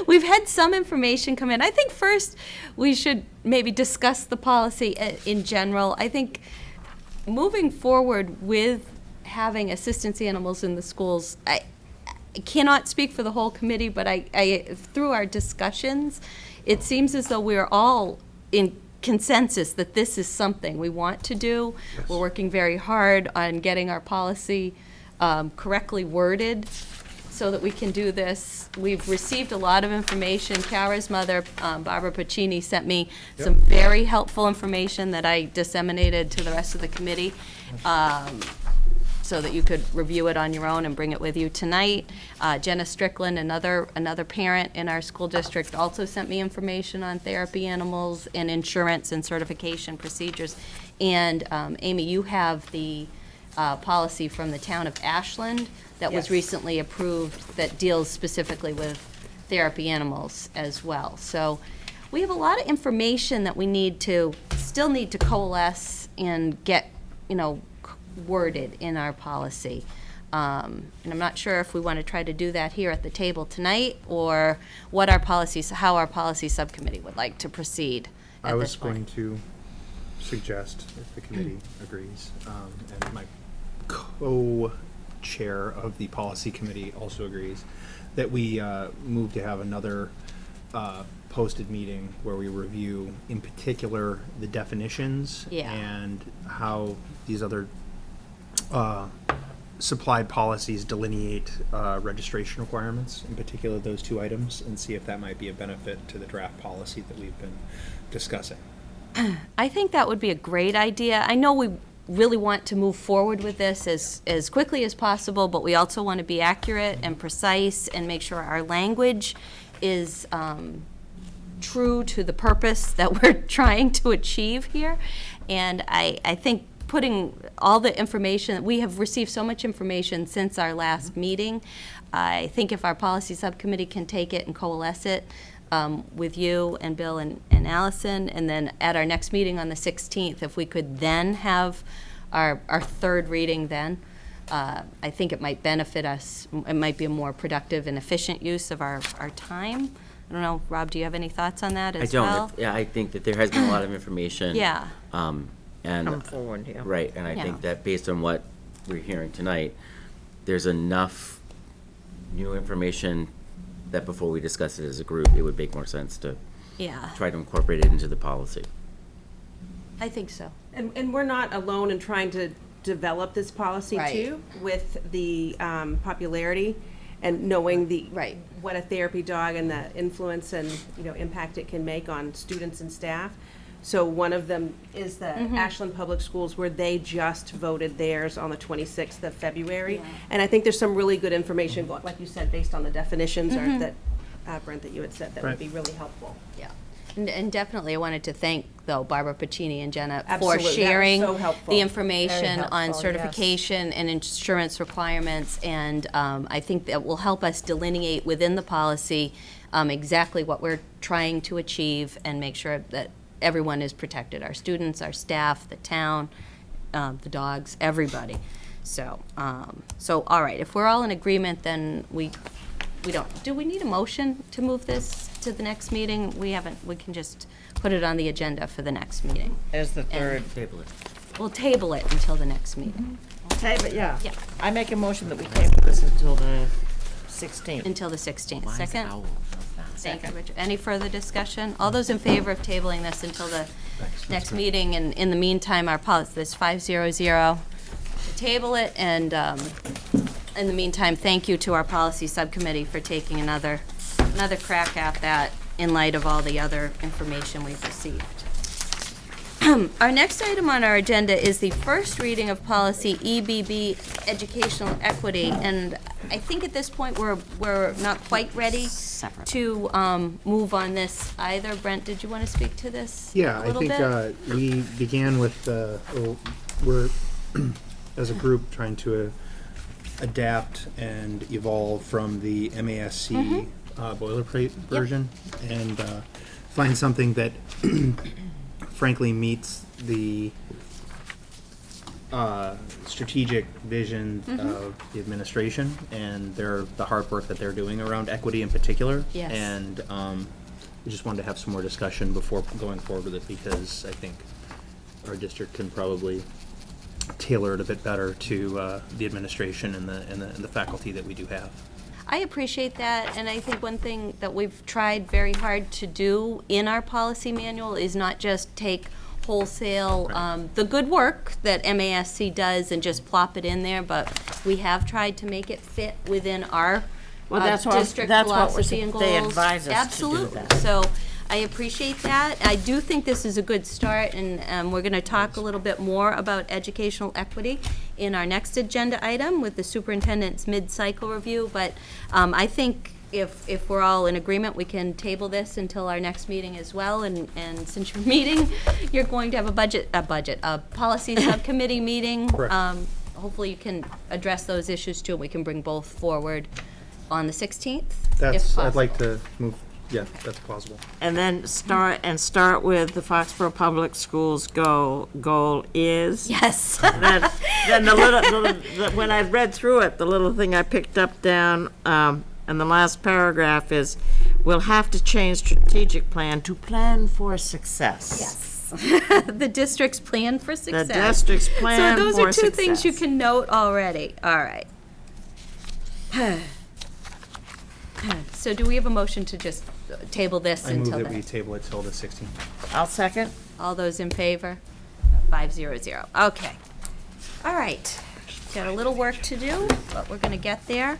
we've had some information come in. I think first we should maybe discuss the policy in general. I think moving forward with having assistance animals in the schools, I cannot speak for the whole committee, but I through our discussions, it seems as though we're all in consensus that this is something we want to do. We're working very hard on getting our policy correctly worded so that we can do this. We've received a lot of information. Kara's mother, Barbara Pacini, sent me some very helpful information that I disseminated to the rest of the committee, so that you could review it on your own and bring it with you tonight. Jenna Strickland, another parent in our school district, also sent me information on therapy animals and insurance and certification procedures. And Amy, you have the policy from the town of Ashland that was Yes. recently approved that deals specifically with therapy animals as well. So we have a lot of information that we still need to coalesce and get, worded in our policy. And I'm not sure if we want to try to do that here at the table tonight, or how our policy subcommittee would like to proceed I at was this point. going to suggest, if the committee agrees, and my co-chair of the policy committee also agrees, that we move to have another posted meeting where we review, in particular, the definitions Yeah. and how these other supplied policies delineate registration requirements, in particular those two items, and see if that might be a benefit to the draft policy that we've been discussing. I think that would be a great idea. I know we really want to move forward with this as quickly as possible, but we also want to be accurate and precise and make sure our language is true to the purpose that we're trying to achieve here. And I think putting all the information, we have received so much information since our last meeting. I think if our policy subcommittee can take it and coalesce it with you and Bill and Allison, and then at our next meeting on the 16th, if we could then have our third reading then, I think it might benefit us. It might be a more productive and efficient use of our time. I don't know, Rob, do you have any thoughts on that as well? Yeah, I think that there has been a lot of information. Yeah. And. Come forward, yeah. Right, and I Yeah. think that based on what we're hearing tonight, there's enough new information that before we discuss it as a group, it would make more sense to Yeah, try to incorporate it into the policy. I think so. And we're not alone in trying to develop this policy Right. too, with the popularity and knowing Right. what a therapy dog and the influence and, impact it can make on students and staff. So one of them is the Ashland Public Schools, where they just voted theirs on the 26th of February. Yeah. And I think there's some really good information, like you said, based on the definitions, or that, Brent, that you had said, that would Right. be really helpful. Yeah. And definitely, I wanted to thank, though, Barbara Pacini and Jenna for Absolutely. That was sharing so helpful. the information Very on helpful, certification and insurance requirements. And I think that will help us delineate within the policy exactly what we're trying to achieve and make sure that everyone is protected, our students, our staff, the town, the dogs, everybody. So, all right, if we're all in agreement, then we don't, do we need a motion to move this to the next meeting? We can just put it on the agenda for the next meeting. As the third. Table it. We'll table it until the next meeting. Table, yeah. Yeah. I make a motion that we table this until the 16th. Until the 16th. Why is Second? owl? Thank you, Richard. Any further discussion? All those in favor of tabling this until the next meeting, and in the meantime, our policy is 500 to table it, and in the meantime, thank you to our policy subcommittee for taking another crack at that in light of all the other information we've received. Our next item on our agenda is the first reading of policy EBB, educational equity, and I think at this point we're not quite ready to move on this either. Brent, did you want to speak to this Yeah, a I little think bit? we began with, we're, as a group, trying to adapt and evolve from the MASC boilerplate version, and find something that frankly meets the strategic vision of the administration and the hard work that they're doing around equity in particular. Yes. And we just wanted to have some more discussion before going forward with it, because I think our district can probably tailor it a bit better to the administration and the faculty that we do have. I appreciate that, and I think one thing that we've tried very hard to do in our policy manual is not just take wholesale, the good work that MASC does and just plop it in there, but we have tried to make it fit within our Well, that's district what we're philosophy and goals. they advise us to do Absolutely. that. So I appreciate that. I do think this is a good start, and we're going to talk a little bit more about educational equity in our next agenda item with the superintendent's mid-cycle review. But I think if we're all in agreement, we can table this until our next meeting as well. And since you're meeting, you're going to have a policy subcommittee meeting. Correct. Hopefully you can address those issues too. We can bring both forward on the 16th. I'd like to move, yeah, that's plausible. And then start with the Foxborough Public Schools goal is. Yes. Then when I read through it, the little thing I picked up down, in the last paragraph is, we'll have to change strategic plan to plan for success. Yes. The district's plan for success. The district's plan So those for are two things you success. can note already. All right. So do we have a motion to just table this I move until that we then? table it till the 16th. I'll second. All those in favor? 500. Okay. All right. Got a little work to do, but we're going to get there.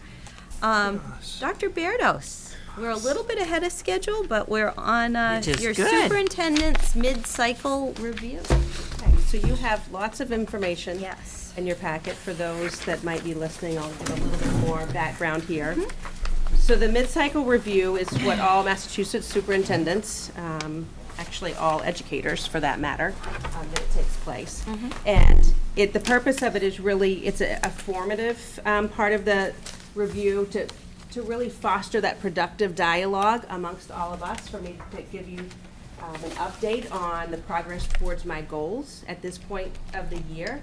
Dr. Berdos, we're a little bit ahead of schedule, but we're on Which is your good. superintendent's mid-cycle review. Okay, so you have lots of information. Yes. In your packet for those that might be listening. I'll give a little bit more background here. So the mid-cycle review is what all Massachusetts superintendents, actually all educators for that matter, that it takes place. And the purpose of it is really, it's a formative part of the review to really foster that productive dialogue amongst all of us, for me to give you an update on the progress towards my goals at this point of the year.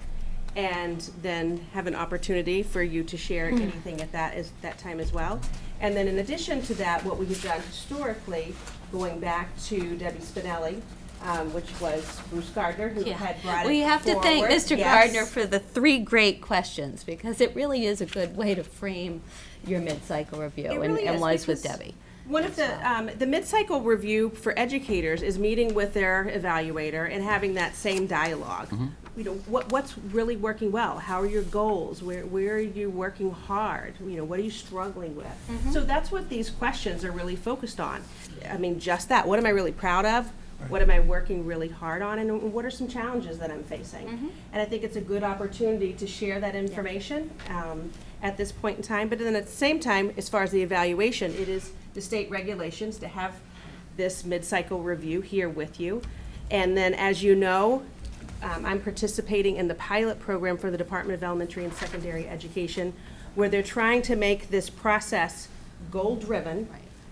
and then have an opportunity for you to share anything at that time as well. And then in addition to that, what we have done historically, going back to Debbie Spinelli, which was Bruce Gardner, who had brought it We have to thank forward. Mr. Yes. Gardner for the 3 great questions, because it really is a good way to frame your mid-cycle review, It really and is, was with because Debbie. One of the mid-cycle review for educators is meeting with their evaluator and having that same dialogue. You know, what's really working well? How are your goals? Where are you working hard? You know, what are you struggling with? So that's what these questions are really focused on. I mean, just that. What am I really proud of? What am I working really hard on? And what are some challenges that I'm facing? And I think it's a good opportunity to share that information at this point in time. But then at the same time, as far as the evaluation, it is the state regulations to have this mid-cycle review here with you. And then, as you know, I'm participating in the pilot program for the Department of Elementary and Secondary Education, where they're trying to make this process goal-driven,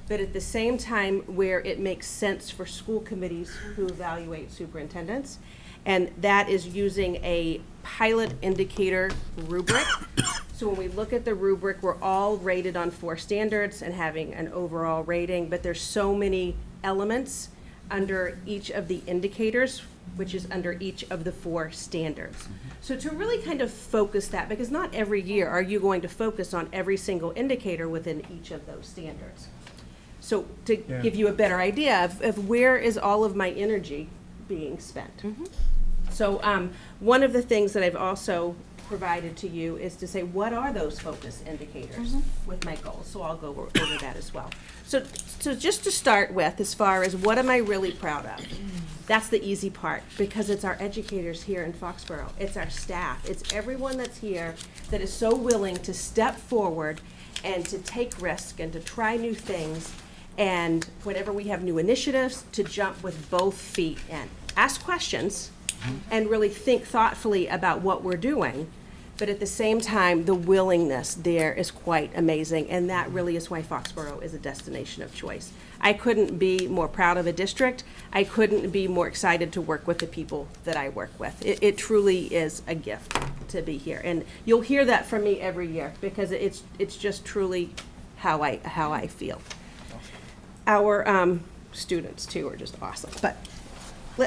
but at the same time where it makes sense for school committees who evaluate superintendents. And that is using a pilot indicator rubric. So when we look at the rubric, we're all rated on 4 standards and having an overall rating, but there's so many elements under each of the indicators, which is under each of the 4 standards. So to really kind of focus that, because not every year are you going to focus on every single indicator within each of those standards. So to give you a better idea of where is all of my energy being spent. So one of the things that I've also provided to you is to say, what are those focus indicators with my goals? So I'll go over that as well. So just to start with, as far as what am I really proud of? That's the easy part, because it's our educators here in Foxborough. It's our staff. It's everyone that's here that is so willing to step forward and to take risk and to try new things. And whenever we have new initiatives, to jump with both feet in. Ask questions and really think thoughtfully about what we're doing. But at the same time, the willingness there is quite amazing, and that really is why Foxborough is a destination of choice. I couldn't be more proud of a district. I couldn't be more excited to work with the people that I work with. It truly is a gift to be here, and you'll hear that from me every year, because it's just truly how I feel. Our students too are just awesome. But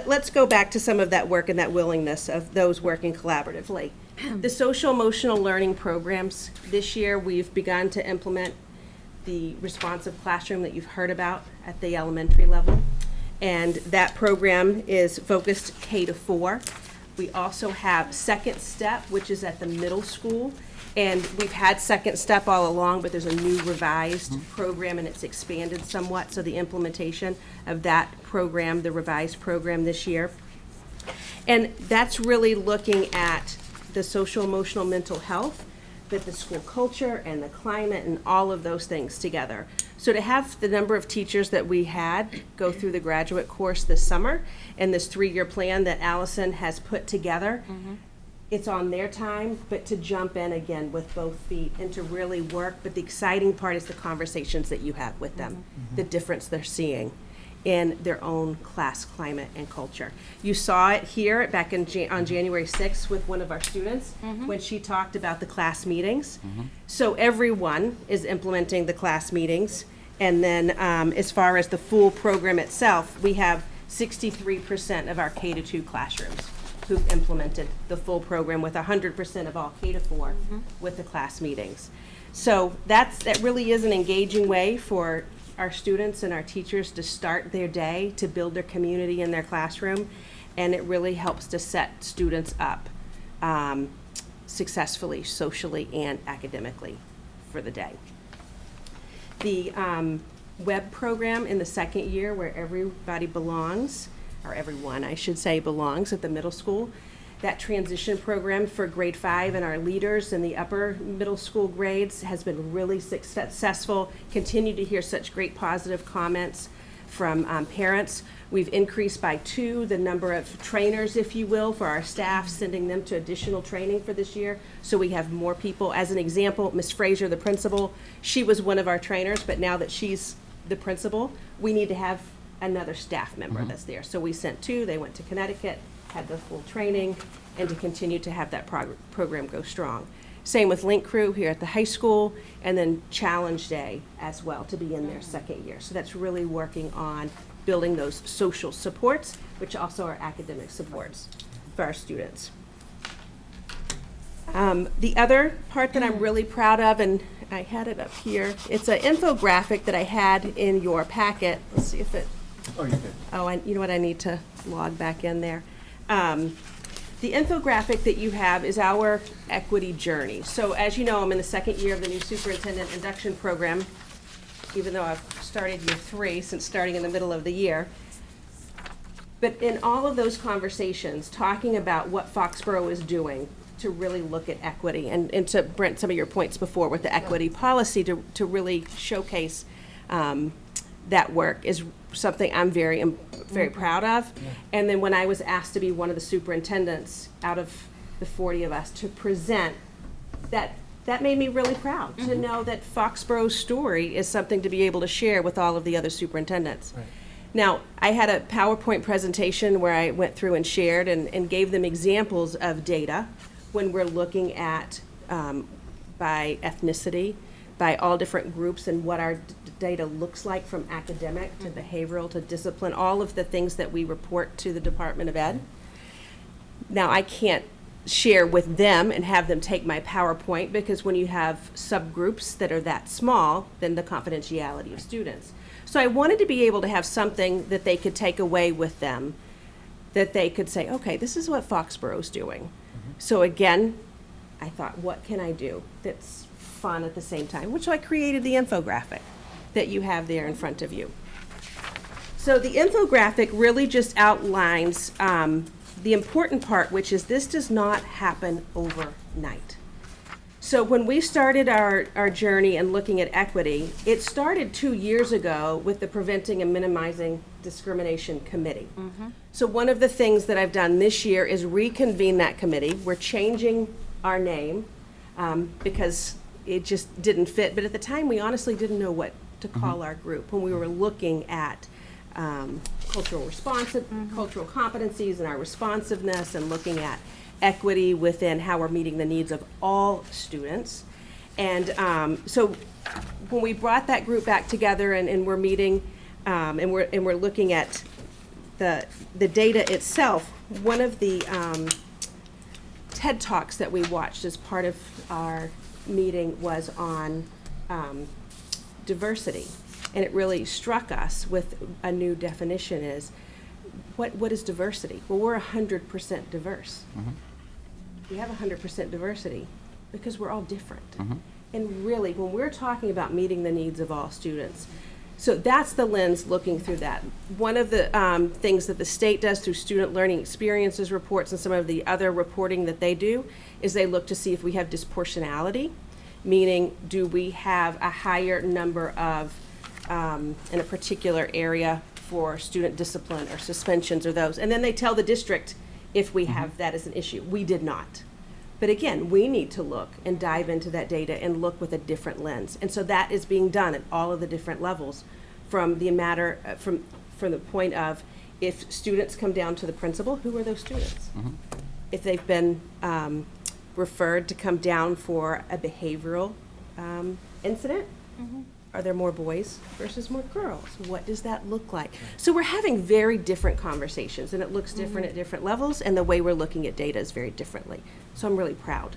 let's go back to some of that work and that willingness of those working collaboratively. The social emotional learning programs, this year we've begun to implement the responsive classroom that you've heard about at the elementary level. And that program is focused K-4. We also have Second Step, which is at the middle school. And we've had Second Step all along, but there's a new revised program, and it's expanded somewhat. So the implementation of that program, the revised program this year. And that's really looking at the social, emotional, mental health, but the school culture and the climate and all of those things together. So to have the number of teachers that we had go through the graduate course this summer and this 3-year plan that Allison has put together, it's on their time, but to jump in again with both feet and to really work. But the exciting part is the conversations that you have with them, the difference they're seeing in their own class climate and culture. You saw it here back on January 6th with one of our students when she talked about the class meetings. So everyone is implementing the class meetings. And then as far as the full program itself, we have 63% of our K-2 classrooms who've implemented the full program, with 100% of all K-4 with the class meetings. So that really is an engaging way for our students and our teachers to start their day, to build their community in their classroom, and it really helps to set students up successfully, socially, and academically for the day. The web program in the second year, where everybody belongs, or everyone, I should say, belongs at the middle school. That transition program for grade 5 and our leaders in the upper middle school grades has been really successful. Continue to hear such great positive comments from parents. We've increased by 2 the number of trainers, if you will, for our staff, sending them to additional training for this year. So we have more people. As an example, Ms. Frazier, the principal, she was one of our trainers, but now that she's the principal, we need to have another staff member that's there. So we sent 2, they went to Connecticut, had the full training, and to continue to have that program go strong. Same with Link Crew here at the high school, and then Challenge Day as well, to be in their second year. So that's really working on building those social supports, which also are academic supports for our students. The other part that I'm really proud of, and I had it up here, it's an infographic that I had in your packet. Let's see if it, Oh, you did. oh, you know what, I need to log back in there. The infographic that you have is our equity journey. So as you know, I'm in the second year of the new superintendent induction program, even though I've started year 3 since starting in the middle of the year. But in all of those conversations, talking about what Foxborough is doing to really look at equity, and to Brent, some of your points before with the equity policy, to really showcase that work is something I'm very proud of. And then when I was asked to be one of the superintendents out of the 40 of us to present, that made me really proud to know that Foxborough's story is something to be able to share with all of the other superintendents. Right. Now, I had a PowerPoint presentation where I went through and shared and gave them examples of data when we're looking at by ethnicity, by all different groups, and what our data looks like from academic to behavioral to discipline, all of the things that we report to the Department of Ed. Now, I can't share with them and have them take my PowerPoint, because when you have subgroups that are that small, then the confidentiality of students. So I wanted to be able to have something that they could take away with them, that they could say, okay, this is what Foxborough's doing. So again, I thought, what can I do that's fun at the same time? Which I created the infographic that you have there in front of you. So the infographic really just outlines the important part, which is this does not happen overnight. So when we started our journey and looking at equity, it started 2 years ago with the Preventing and Minimizing Discrimination Committee. So one of the things that I've done this year is reconvene that committee. We're changing our name because it just didn't fit. But at the time, we honestly didn't know what to call our group when we were looking at cultural competencies and our responsiveness, and looking at equity within how we're meeting the needs of all students. And so when we brought that group back together and we're meeting and we're looking at the data itself, one of the TED Talks that we watched as part of our meeting was on diversity. And it really struck us with a new definition is, what is diversity? Well, we're 100% diverse. We have 100% diversity because we're all different. And really, when we're talking about meeting the needs of all students, so that's the lens looking through that. One of the things that the state does through student learning experiences reports and some of the other reporting that they do is they look to see if we have disproportionality, meaning do we have a higher number of in a particular area for student discipline or suspensions or those. And then they tell the district if we have that as an issue. We did not. But again, we need to look and dive into that data and look with a different lens. And so that is being done at all of the different levels, from the matter, from the point of if students come down to the principal, who are those students? If they've been referred to come down for a behavioral incident, are there more boys versus more girls? What does that look like? So we're having very different conversations, and it looks different at different levels, and the way we're looking at data is very differently. So I'm really proud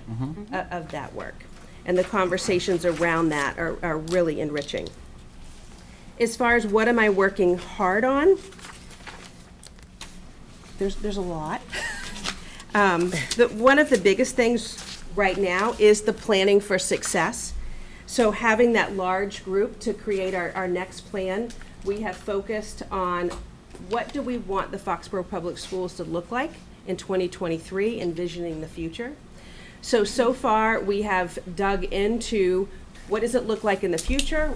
of that work. And the conversations around that are really enriching. As far as what am I working hard on, there's a lot. One of the biggest things right now is the planning for success. So having that large group to create our next plan, we have focused on what do we want the Foxborough Public Schools to look like in 2023, envisioning the future. So far we have dug into what does it look like in the future,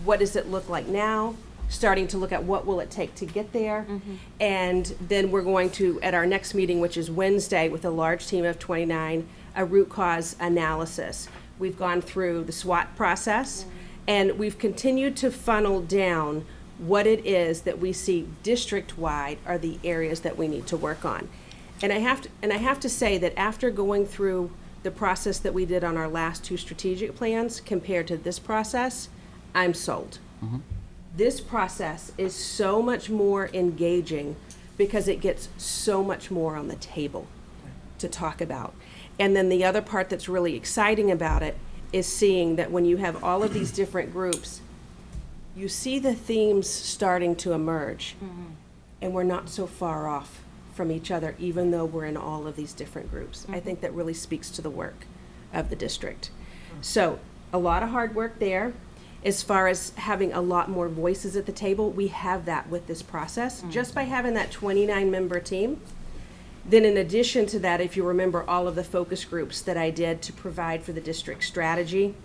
what does it look like now, starting to look at what will it take to get there. And then we're going to, at our next meeting, which is Wednesday, with a large team of 29, a root cause analysis. We've gone through the SWOT process, and we've continued to funnel down what it is that we see district-wide are the areas that we need to work on. And I have to say that after going through the process that we did on our last 2 strategic plans compared to this process, I'm sold. This process is so much more engaging because it gets so much more on the table to talk about. And then the other part that's really exciting about it is seeing that when you have all of these different groups, you see the themes starting to emerge. And we're not so far off from each other, even though we're in all of these different groups. I think that really speaks to the work of the district. So a lot of hard work there. As far as having a lot more voices at the table, we have that with this process. Just by having that 29-member team, then in addition to that, if you remember all of the focus groups that I did to provide for the district strategy,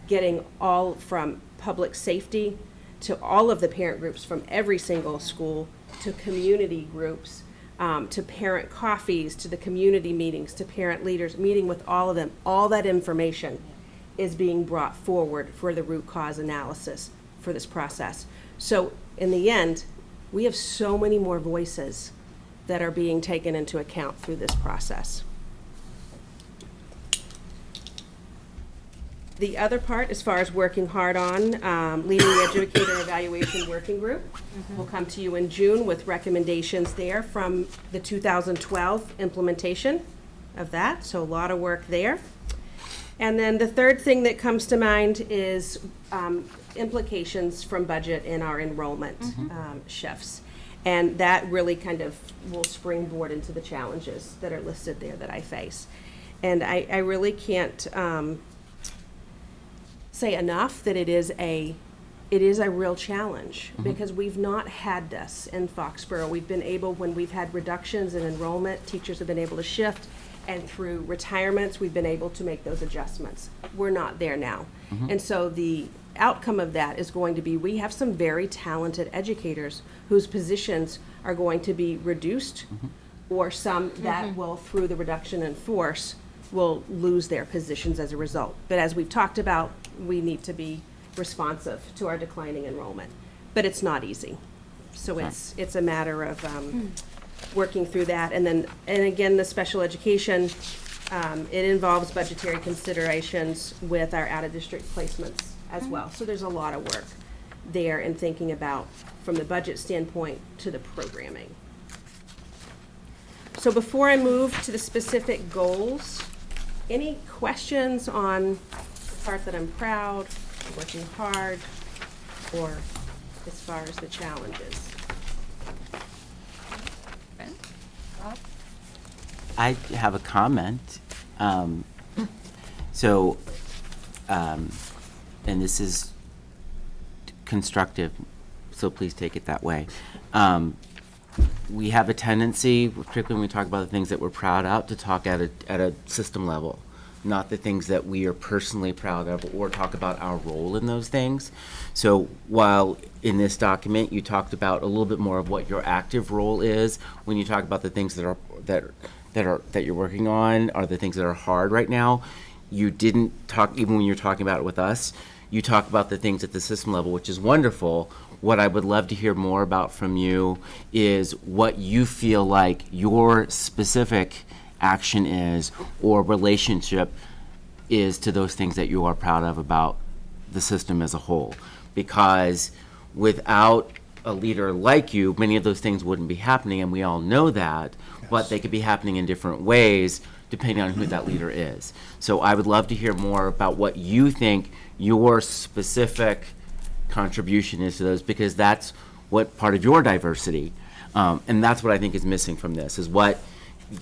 getting all from public safety to all of the parent groups from every single school to community groups, to parent coffees, to the community meetings, to parent leaders, meeting with all of them, all that information is being brought forward for the root cause analysis for this process. So in the end, we have so many more voices that are being taken into account through this process. The other part, as far as working hard on, leading the educator evaluation working group, will come to you in June with recommendations there from the 2012 implementation of that, so a lot of work there. And then the third thing that comes to mind is implications from budget in our enrollment shifts. And that really kind of will springboard into the challenges that are listed there that I face. And I really can't say enough that it is a real challenge because we've not had this in Foxborough. We've been able, when we've had reductions in enrollment, teachers have been able to shift, and through retirements, we've been able to make those adjustments. We're not there now. And so the outcome of that is going to be, we have some very talented educators whose positions are going to be reduced, or some that will, through the reduction in force, will lose their positions as a result. But as we've talked about, we need to be responsive to our declining enrollment. But it's not easy. So it's a matter of working through that. And again, the special education, it involves budgetary considerations with our out-of-district placements as well. So there's a lot of work there in thinking about, from the budget standpoint to the programming. So before I move to the specific goals, any questions on the part that I'm proud, working hard, or as far as the challenges? I have a comment. And this is constructive, so please take it that way. We have a tendency, particularly when we talk about the things that we're proud of, to talk at a system level, not the things that we are personally proud of, or talk about our role in those things. So while in this document you talked about a little bit more of what your active role is, when you talk about the things that you're working on, are the things that are hard right now, you didn't talk, even when you're talking about it with us, you talk about the things at the system level, which is wonderful. What I would love to hear more about from you is what you feel like your specific action is, or relationship is, to those things that you are proud of about the system as a whole. Because without a leader like you, many of those things wouldn't be happening, and we all know that, but they could be happening in different ways depending on who that leader is. So I would love to hear more about what you think your specific contribution is to those, because that's what part of your diversity, and that's what I think is missing from this, is what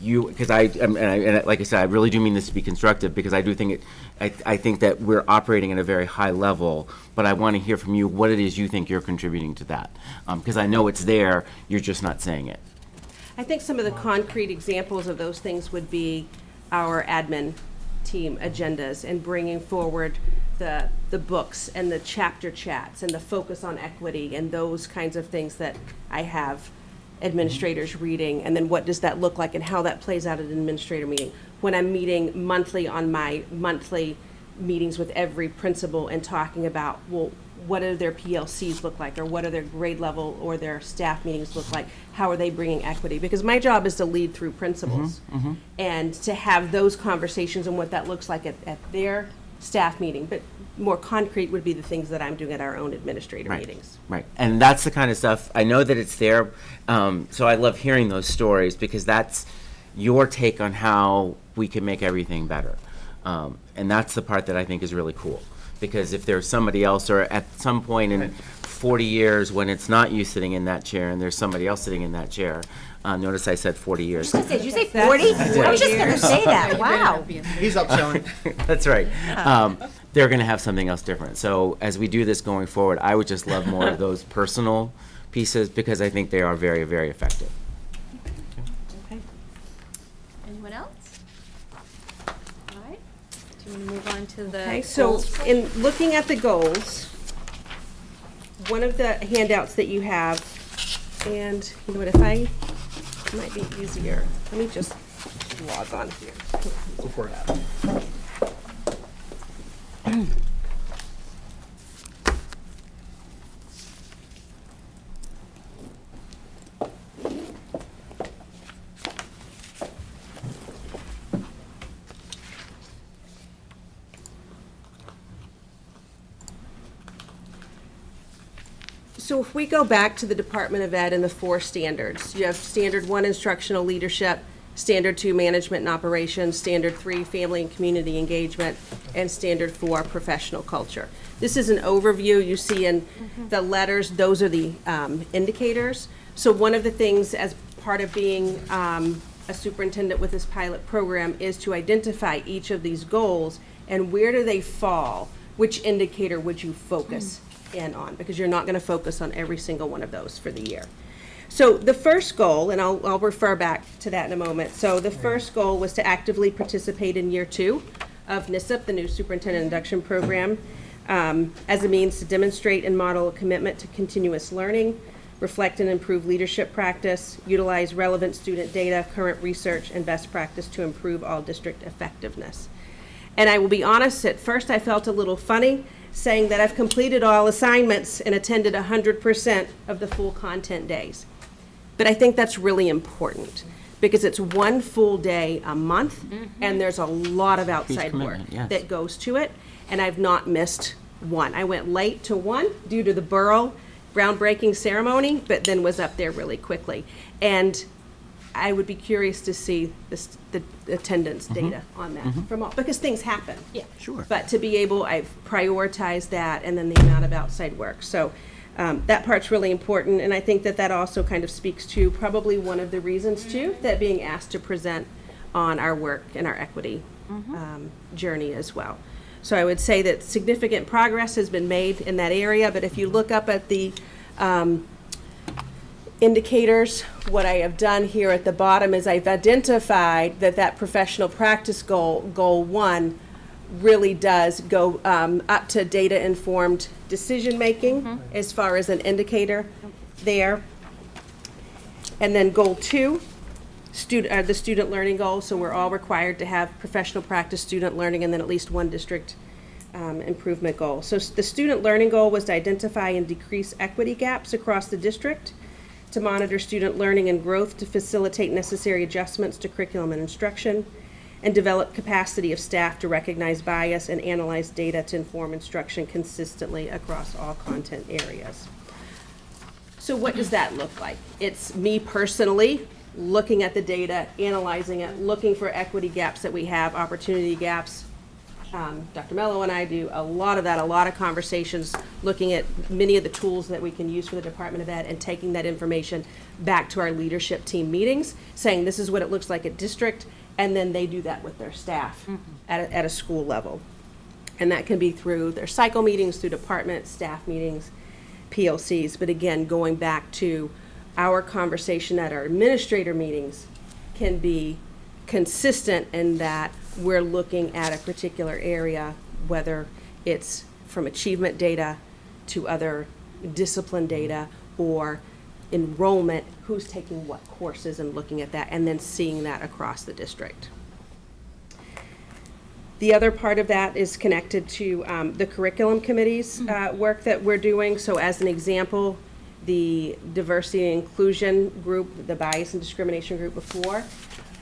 you, because and like I said, I really do mean this to be constructive, because I do think I think that we're operating at a very high level, but I want to hear from you what it is you think you're contributing to that, because I know it's there, you're just not saying it. I think some of the concrete examples of those things would be our admin team agendas and bringing forward the books and the chapter chats and the focus on equity and those kinds of things that I have administrators reading, and then what does that look like and how that plays out at an administrator meeting. When I'm meeting monthly on my monthly meetings with every principal and talking about, well, what do their PLCs look like, or what do their grade level or their staff meetings look like? How are they bringing equity? Because my job is to lead through principals and to have those conversations and what that looks like at their staff meeting. But more concrete would be the things that I'm doing at our own administrator meetings. Right, and that's the kind of stuff, I know that it's there, so I love hearing those stories, because that's your take on how we can make everything better. And that's the part that I think is really cool, because if there's somebody else, or at some point in 40 years when it's not you sitting in that chair and there's somebody else sitting in that chair, notice I said 40 years. Did you say 40? I was just gonna say that, wow. He's upselling. That's right. They're going to have something else different. So as we do this going forward, I would just love more of those personal pieces, because I think they are very, very effective. Okay. Anyone else? All right. Do you want to move on to the Okay, so goals? in looking at the goals, one of the handouts that you have, and you know what, it might be easier, let me just log on here. Go for it. So if we go back to the Department of Ed and the 4 standards, you have Standard 1, Instructional Leadership, Standard 2, Management and Operations, Standard 3, Family and Community Engagement, and Standard 4, Professional Culture. This is an overview. You see in the letters, those are the indicators. So one of the things as part of being a superintendent with this pilot program is to identify each of these goals and where do they fall? Which indicator would you focus in on? Because you're not going to focus on every single one of those for the year. So the first goal, and I'll refer back to that in a moment. So the first goal was to actively participate in year 2 of NISIP, the new Superintendent Induction Program, as a means to demonstrate and model a commitment to continuous learning, reflect and improve leadership practice, utilize relevant student data, current research, and best practice to improve all district effectiveness. And I will be honest, at first I felt a little funny saying that I've completed all assignments and attended 100% of the full content days. But I think that's really important because it's one full day a month and there's a lot of outside work that goes to it, and I've not missed one. I went late to one due to the borough groundbreaking ceremony, but then was up there really quickly. And I would be curious to see the attendance data on that from all, because things happen. Yeah, sure. But to be able, I've prioritized that, and then the amount of outside work. So that part's really important, and I think that that also kind of speaks to probably one of the reasons too that being asked to present on our work and our equity journey as well. So I would say that significant progress has been made in that area, but if you look up at the indicators, what I have done here at the bottom is I've identified that professional practice goal 1, really does go up to data-informed decision-making as far as an indicator there. And then goal 2, the student learning goal, so we're all required to have professional practice student learning and then at least one district improvement goal. So the student learning goal was to identify and decrease equity gaps across the district, to monitor student learning and growth, to facilitate necessary adjustments to curriculum and instruction, and develop capacity of staff to recognize bias and analyze data to inform instruction consistently across all content areas. So what does that look like? It's me personally looking at the data, analyzing it, looking for equity gaps that we have, opportunity gaps. Dr. Mello and I do a lot of that, a lot of conversations, looking at many of the tools that we can use for the Department of Ed and taking that information back to our leadership team meetings, saying this is what it looks like at district, and then they do that with their staff at a school level. And that can be through their cycle meetings, through department, staff meetings, PLCs. But again, going back to our conversation at our administrator meetings can be consistent in that we're looking at a particular area, whether it's from achievement data to other discipline data or enrollment, who's taking what courses and looking at that, and then seeing that across the district. The other part of that is connected to the curriculum committee's work that we're doing. So as an example, the diversity and inclusion group, the bias and discrimination group before,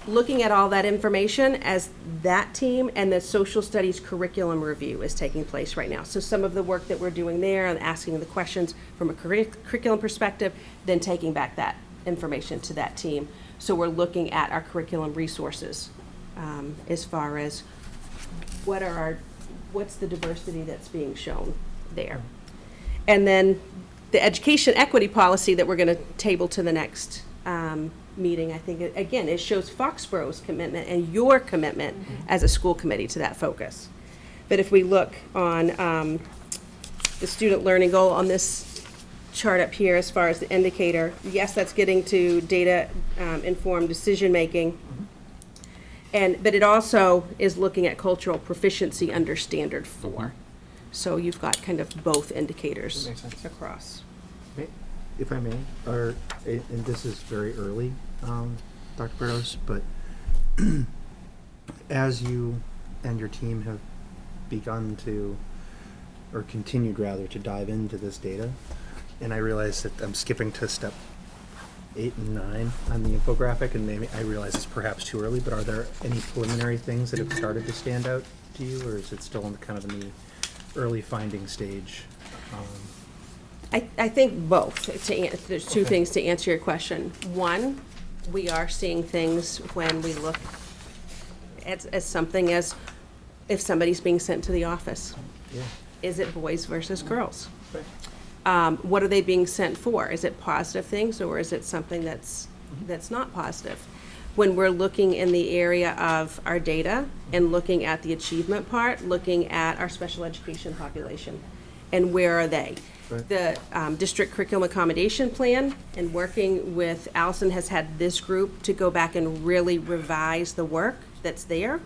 looking at all that information as that team, and the social studies curriculum review is taking place right now. So some of the work that we're doing there and asking the questions from a curriculum perspective, then taking back that information to that team. So we're looking at our curriculum resources as far as what's the diversity that's being shown there. And then the education equity policy that we're going to table to the next meeting, I think, again, it shows Foxborough's commitment and your commitment as a school committee to that focus. But if we look on the student learning goal on this chart up here, as far as the indicator, yes, that's getting to data informed decision making. But it also is looking at cultural proficiency under standard 4. So you've got kind of both indicators across. If I may, and this is very early, Dr. Burdos, but as you and your team have begun to, or continued rather, to dive into this data, and I realize that I'm skipping to step 8 and 9 on the infographic, and maybe I realize it's perhaps too early, but are there any preliminary things that have started to stand out to you, or is it still in the early finding stage? I think both. There's two things to answer your question. One, we are seeing things when we look as something as if somebody's being sent to the office. Yeah. Is it boys versus girls? Right. What are they being sent for? Is it positive things, or is it something that's not positive? When we're looking in the area of our data and looking at the achievement part, looking at our special education population, and where are they? Right. The district curriculum accommodation plan, and working with Allison, has had this group to go back and really revise the work that's there.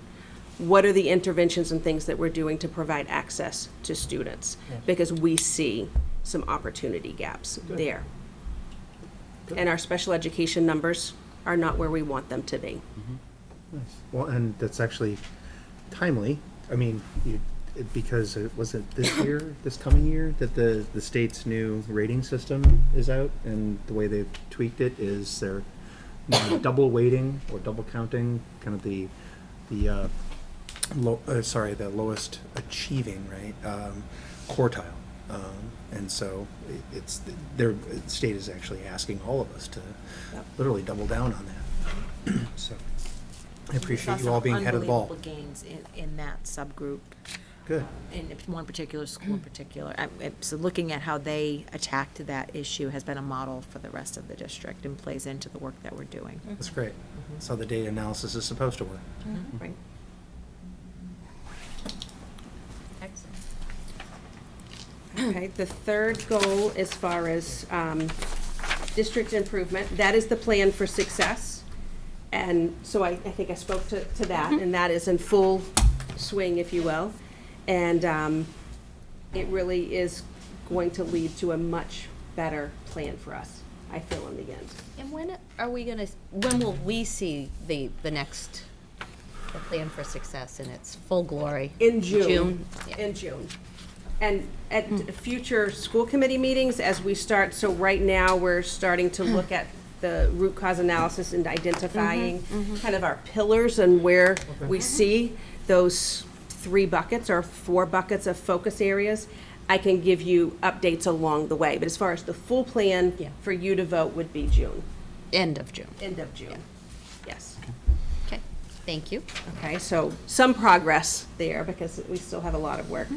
What are the interventions and things that we're doing to provide access to students? Yes. Because we see some opportunity gaps there. Good. And our special education numbers are not where we want them to be. Nice. Well, and that's actually timely. I mean, because was it this coming year, that the state's new rating system is out, and the way they've tweaked it is they're double weighting or double counting kind of the lowest achieving, right, quartile. And so the state is actually asking all of us to literally double down on that. So I appreciate you all being ahead of the ball. Unbelievable gains in that subgroup. Good. In one particular school in particular. So looking at how they attacked that issue has been a model for the rest of the district and plays into the work that we're doing. That's great. That's how the data analysis is supposed to work. Right. Excellent. Okay, the third goal, as far as district improvement, that is the plan for success. And so I think I spoke to that, and that is in full swing, if you will. And it really is going to lead to a much better plan for us, I feel, in the end. And when will we see the next plan for success in its full glory? In June. Yeah. In June. And at future school committee meetings, as we start, so right now, we're starting to look at the root cause analysis and identifying kind of our pillars and where we see those 3 buckets or 4 buckets of focus areas. I can give you updates along the way, but as far as the full plan for you to vote would be June. End of June. End of June. Yes. Okay, thank you. Okay, so some progress there, because we still have a lot of work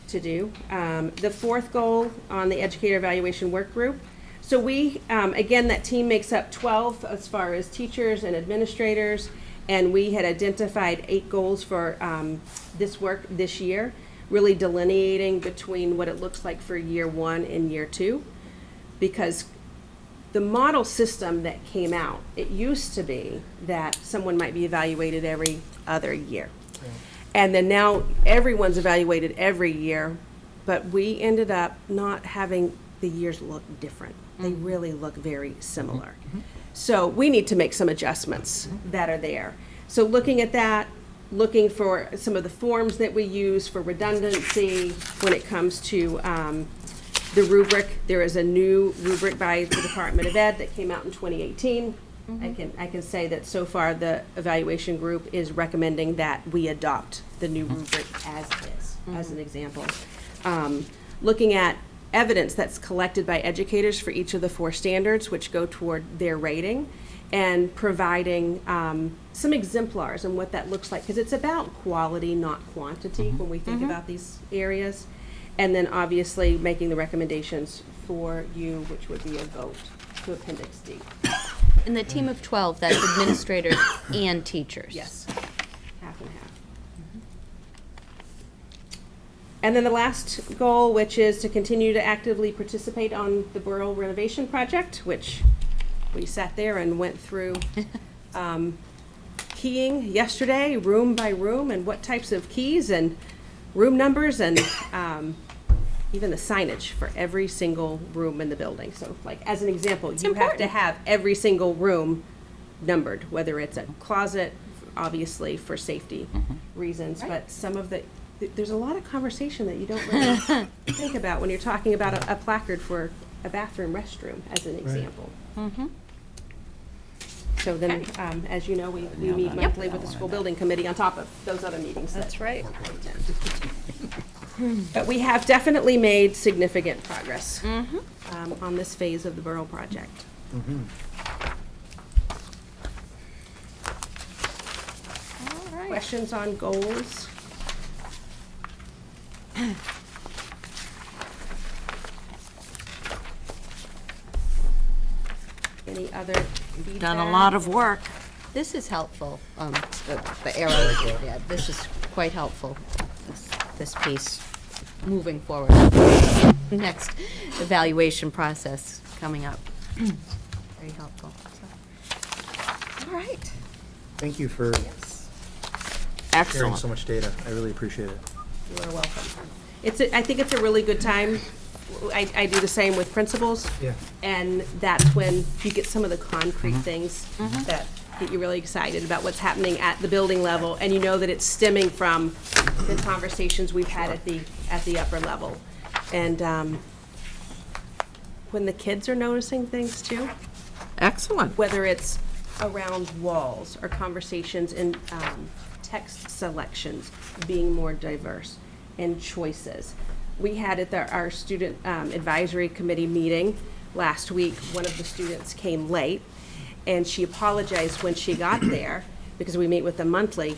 to do. The fourth goal on the educator evaluation work group. So we, again, that team makes up 12 as far as teachers and administrators, and we had identified 8 goals for this work this year, really delineating between what it looks like for year 1 and year 2, because the model system that came out, it used to be that someone might be evaluated every other year. And then now everyone's evaluated every year, but we ended up not having the years look different. They really look very similar. So we need to make some adjustments that are there. So looking at that, looking for some of the forms that we use for redundancy when it comes to the rubric. There is a new rubric by the Department of Ed that came out in 2018. I can say that so far the evaluation group is recommending that we adopt the new rubric as is, as an example. Looking at evidence that's collected by educators for each of the 4 standards, which go toward their rating, and providing some exemplars and what that looks like, because it's about quality, not quantity, when we think about these areas. And then obviously making the recommendations for you, which would be a vote to Appendix D. In the team of 12, that's administrators and teachers. Yes, half and half. And then the last goal, which is to continue to actively participate on the borough renovation project, which we sat there and went through keying yesterday, room by room, and what types of keys and room numbers, and even the signage for every single room in the building. So like, as an example, you have to have every single room numbered, whether it's a closet, obviously for safety reasons, but some of there's a lot of conversation that you don't really think about when you're talking about a placard for a bathroom, restroom, as an example. So then, as you know, we meet monthly with the school building committee on top of those other meetings. That's right. But we have definitely made significant progress on this phase of the borough project. All right. Questions on goals? Any other feedback? Done a lot of work. This is helpful, the arrows, yeah, this is quite helpful, this piece, moving forward. Next evaluation process coming up. Very helpful. So. All right. Thank you for sharing Excellent. so much data. I really appreciate it. You are welcome. I think it's a really good time. I do the same with principals. Yeah. And that's when you get some of the concrete things that get you really excited about what's happening at the building level, and you know that it's stemming from the conversations we've had at the upper level. And when the kids are noticing things too, Excellent. whether it's around walls or conversations in text selections being more diverse and choices. We had at our student advisory committee meeting last week, one of the students came late, and she apologized when she got there, because we meet with them monthly.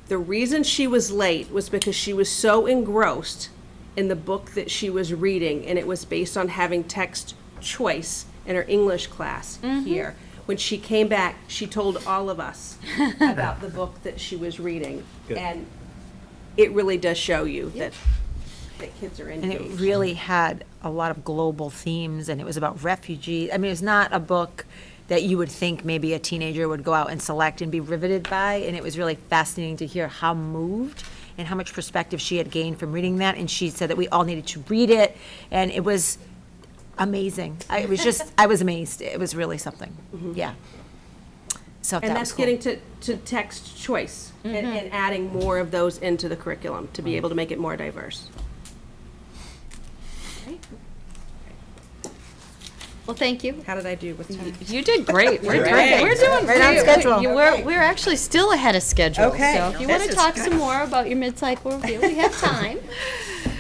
The reason she was late was because she was so engrossed in the book that she was reading, and it was based on having text choice in her English class here. When she came back, she told all of us about the book that she was reading. Good. And it really does show you that kids are engaged. And it really had a lot of global themes, and it was about refugees. I mean, it's not a book that you would think maybe a teenager would go out and select and be riveted by, and it was really fascinating to hear how moved and how much perspective she had gained from reading that, and she said that we all needed to read it, and it was amazing. I was amazed. It was really something. Yeah. So And that that's was cool. getting to text choice and adding more of those into the curriculum to be able to make it more diverse. Well, thank you. How did I do with time? You did great. We're Great. We're doing Right on great. schedule. We're actually still ahead of schedule. Okay. So if you want to talk some more about your mid-cycle review, we have time.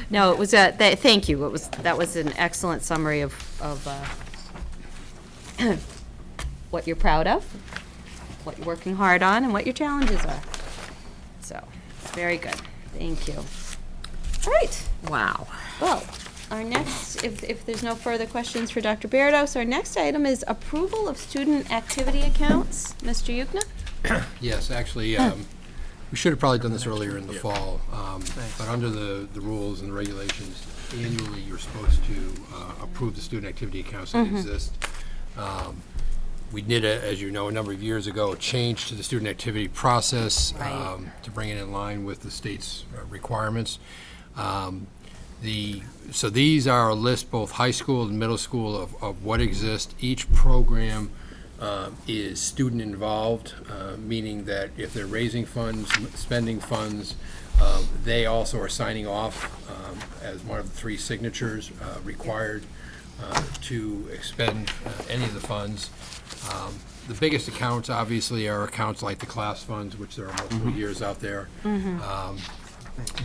No, it was thank you. That was an excellent summary of what you're proud of, what you're working hard on, and what your challenges are. So, very good. Thank you. All right. Wow. Well, our next, if there's no further questions for Dr. Berdos, our next item is approval of student activity accounts. Mr. Yukna? Yes, actually, we should have probably done this earlier in the fall, but under the rules and the regulations, annually, you're supposed to approve the student activity accounts that exist. We did, as you know, a number of years ago, a change to the student activity process to bring it in line with the state's requirements. So these are a list, both high school and middle school, of what exists. Each program is student involved, meaning that if they're raising funds, spending funds, they also are signing off as one of the 3 signatures required to expend any of the funds. The biggest accounts, obviously, are accounts like the class funds, which there are multiple years out there.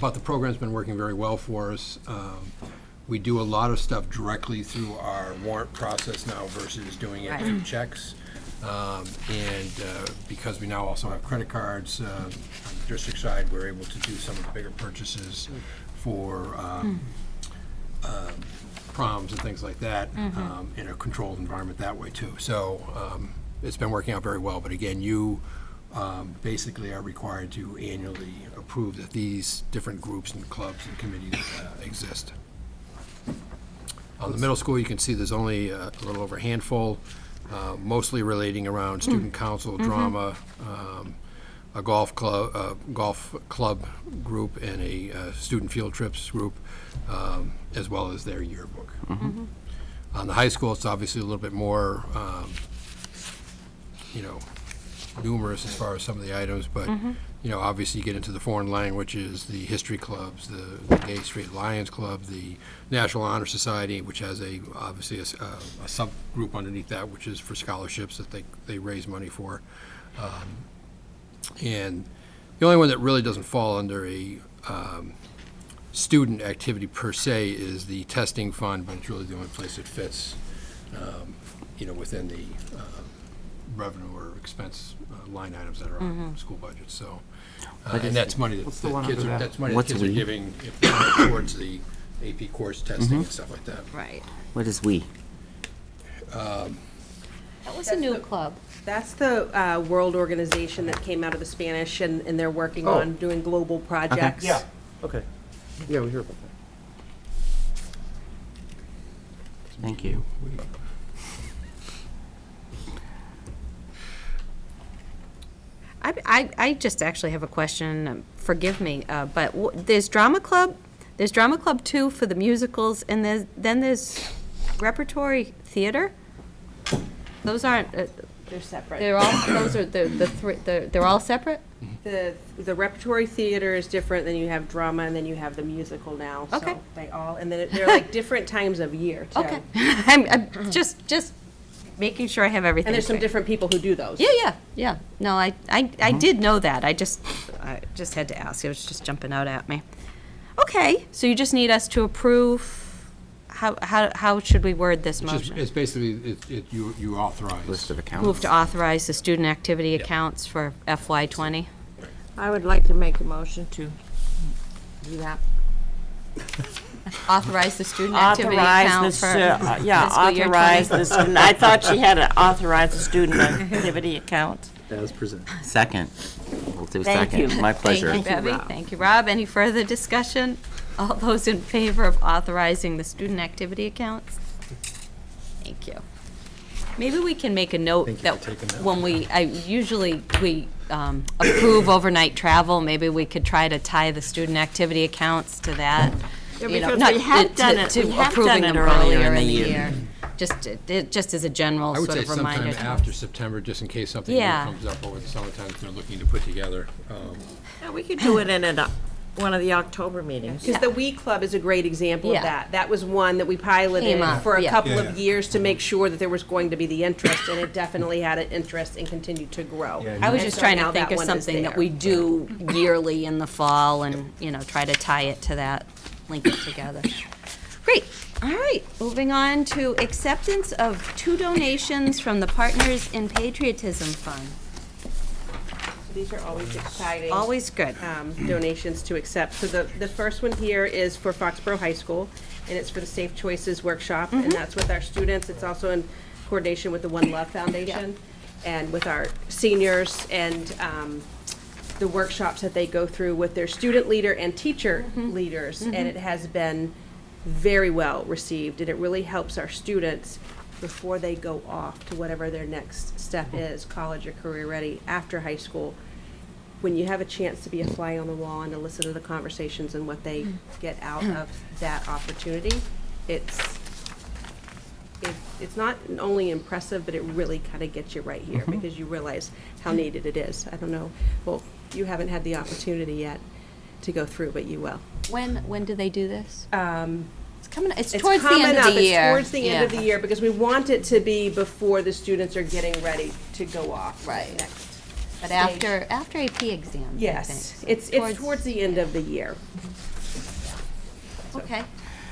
But the program's been working very well for us. We do a lot of stuff directly through our warrant process now versus doing it through checks. And because we now also have credit cards on the district side, we're able to do some of the bigger purchases for proms and things like that in a controlled environment that way too. So it's been working out very well. But again, you basically are required to annually approve that these different groups and clubs and committees exist. On the middle school, you can see there's only a little over a handful, mostly relating around student council, drama, a golf club group, and a student field trips group, as well as their yearbook. On the high school, it's obviously a little bit more, numerous as far as some of the items, but obviously you get into the foreign languages, the history clubs, the Gay Straight Lions Club, the National Honor Society, which has obviously a subgroup underneath that, which is for scholarships that they raise money for. And the only one that really doesn't fall under a student activity per se is the testing fund, but it's really the only place it fits, within the revenue or expense line items that are on school budgets. So, and that's money that kids are giving towards the AP course testing and stuff like that. Right. What is we? That was a new club. That's the world organization that came out of the Spanish, and they're working on doing global projects. Yeah, okay. Yeah, we hear about that. Thank you. I just actually have a question. Forgive me, but there's drama club. There's drama club 2 for the musicals, and then there's repertory theater. Those aren't. They're separate. They're all. Those are the 3. They're all separate. The repertory theater is different. Then you have drama, and then you have the musical now. Okay. So and then they're like different times of year too. Okay. I'm just making sure I have everything. And there's some straight. different people who do those. Yeah. No, I did know that. I just had to ask. It was just jumping out at me. Okay, so you just need us to approve. How should we word this motion? It's basically, you authorize. List of accounts. Move to authorize the student activity accounts for FY20. I would like to make a motion to do that. Authorize the student activity account for fiscal year 20. Authorize the student, I thought she had to authorize the student activity account. As presented. Second. We'll do Thank second. you. My pleasure. Thank you, Bevy. Rob. Thank you, Rob. Any further discussion? All those in favor of authorizing the student activity accounts? Thank you. Maybe we can make a note Thank you that for taking that. when we approve overnight travel, maybe we could try to tie the student activity accounts to that. Yeah, You know, because not we have to- done it- to we have approving done it them earlier earlier in in the the year. year. Just as a general I would sort say of reminder. sometime to after us. September, just in case something new Yeah. comes up over the summertime that they're looking to put together. Yeah, we could do it in one of the October meetings. Because the We Club is a great example Yeah. of that. That was one that we piloted Came up, for a yeah. couple Yeah. of years to make sure that there was going to be the interest, and it definitely had an interest and continued to grow. Yeah, I was And just so trying now to think that of one is something that there. we do yearly in the fall and, try to tie it to that, link it together. Great. All right. Moving on to acceptance of 2 donations from the Partners in Patriotism Fund. These are always exciting. Always good. Donations to accept. So the first one here is for Foxborough High School, and it's for the Safe Choices Workshop, and that's with our students. It's also in coordination with the One Love Foundation and with our seniors and the workshops that they go through with their student leader and teacher leaders, and it has been very well received, and it really helps our students before they go off to whatever their next step is, college or career ready, after high school. When you have a chance to be a fly on the wall and to listen to the conversations and what they get out of that opportunity, it's not only impressive, but it really kind of gets you right here because you realize how needed it is. I don't know, well, you haven't had the opportunity yet to go through, but you will. When do they do this? It's coming, it's It's towards the coming end of up. the year. It's towards the end of Yeah. the year because we want it to be before the students are getting ready to go off. Right. Next. But stage. after AP exams, I Yes, think. it's towards the end of the year. Okay.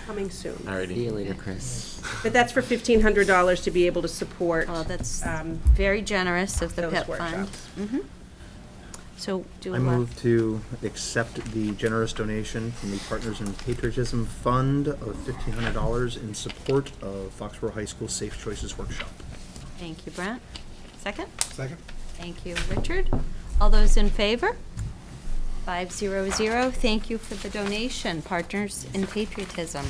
Coming soon. See you later, Chris. But that's for $1,500 to be able to support. Well, that's very generous of the those PIP fund. workshops. Mhm. So do I move to accept the generous donation from the Partners in Patriotism Fund of $1,500 in support of Foxborough High School Safe Choices Workshop. Thank you, Brent. Second? Second? Thank you, Richard. All those in favor? 500. Thank you for the donation, Partners in Patriotism.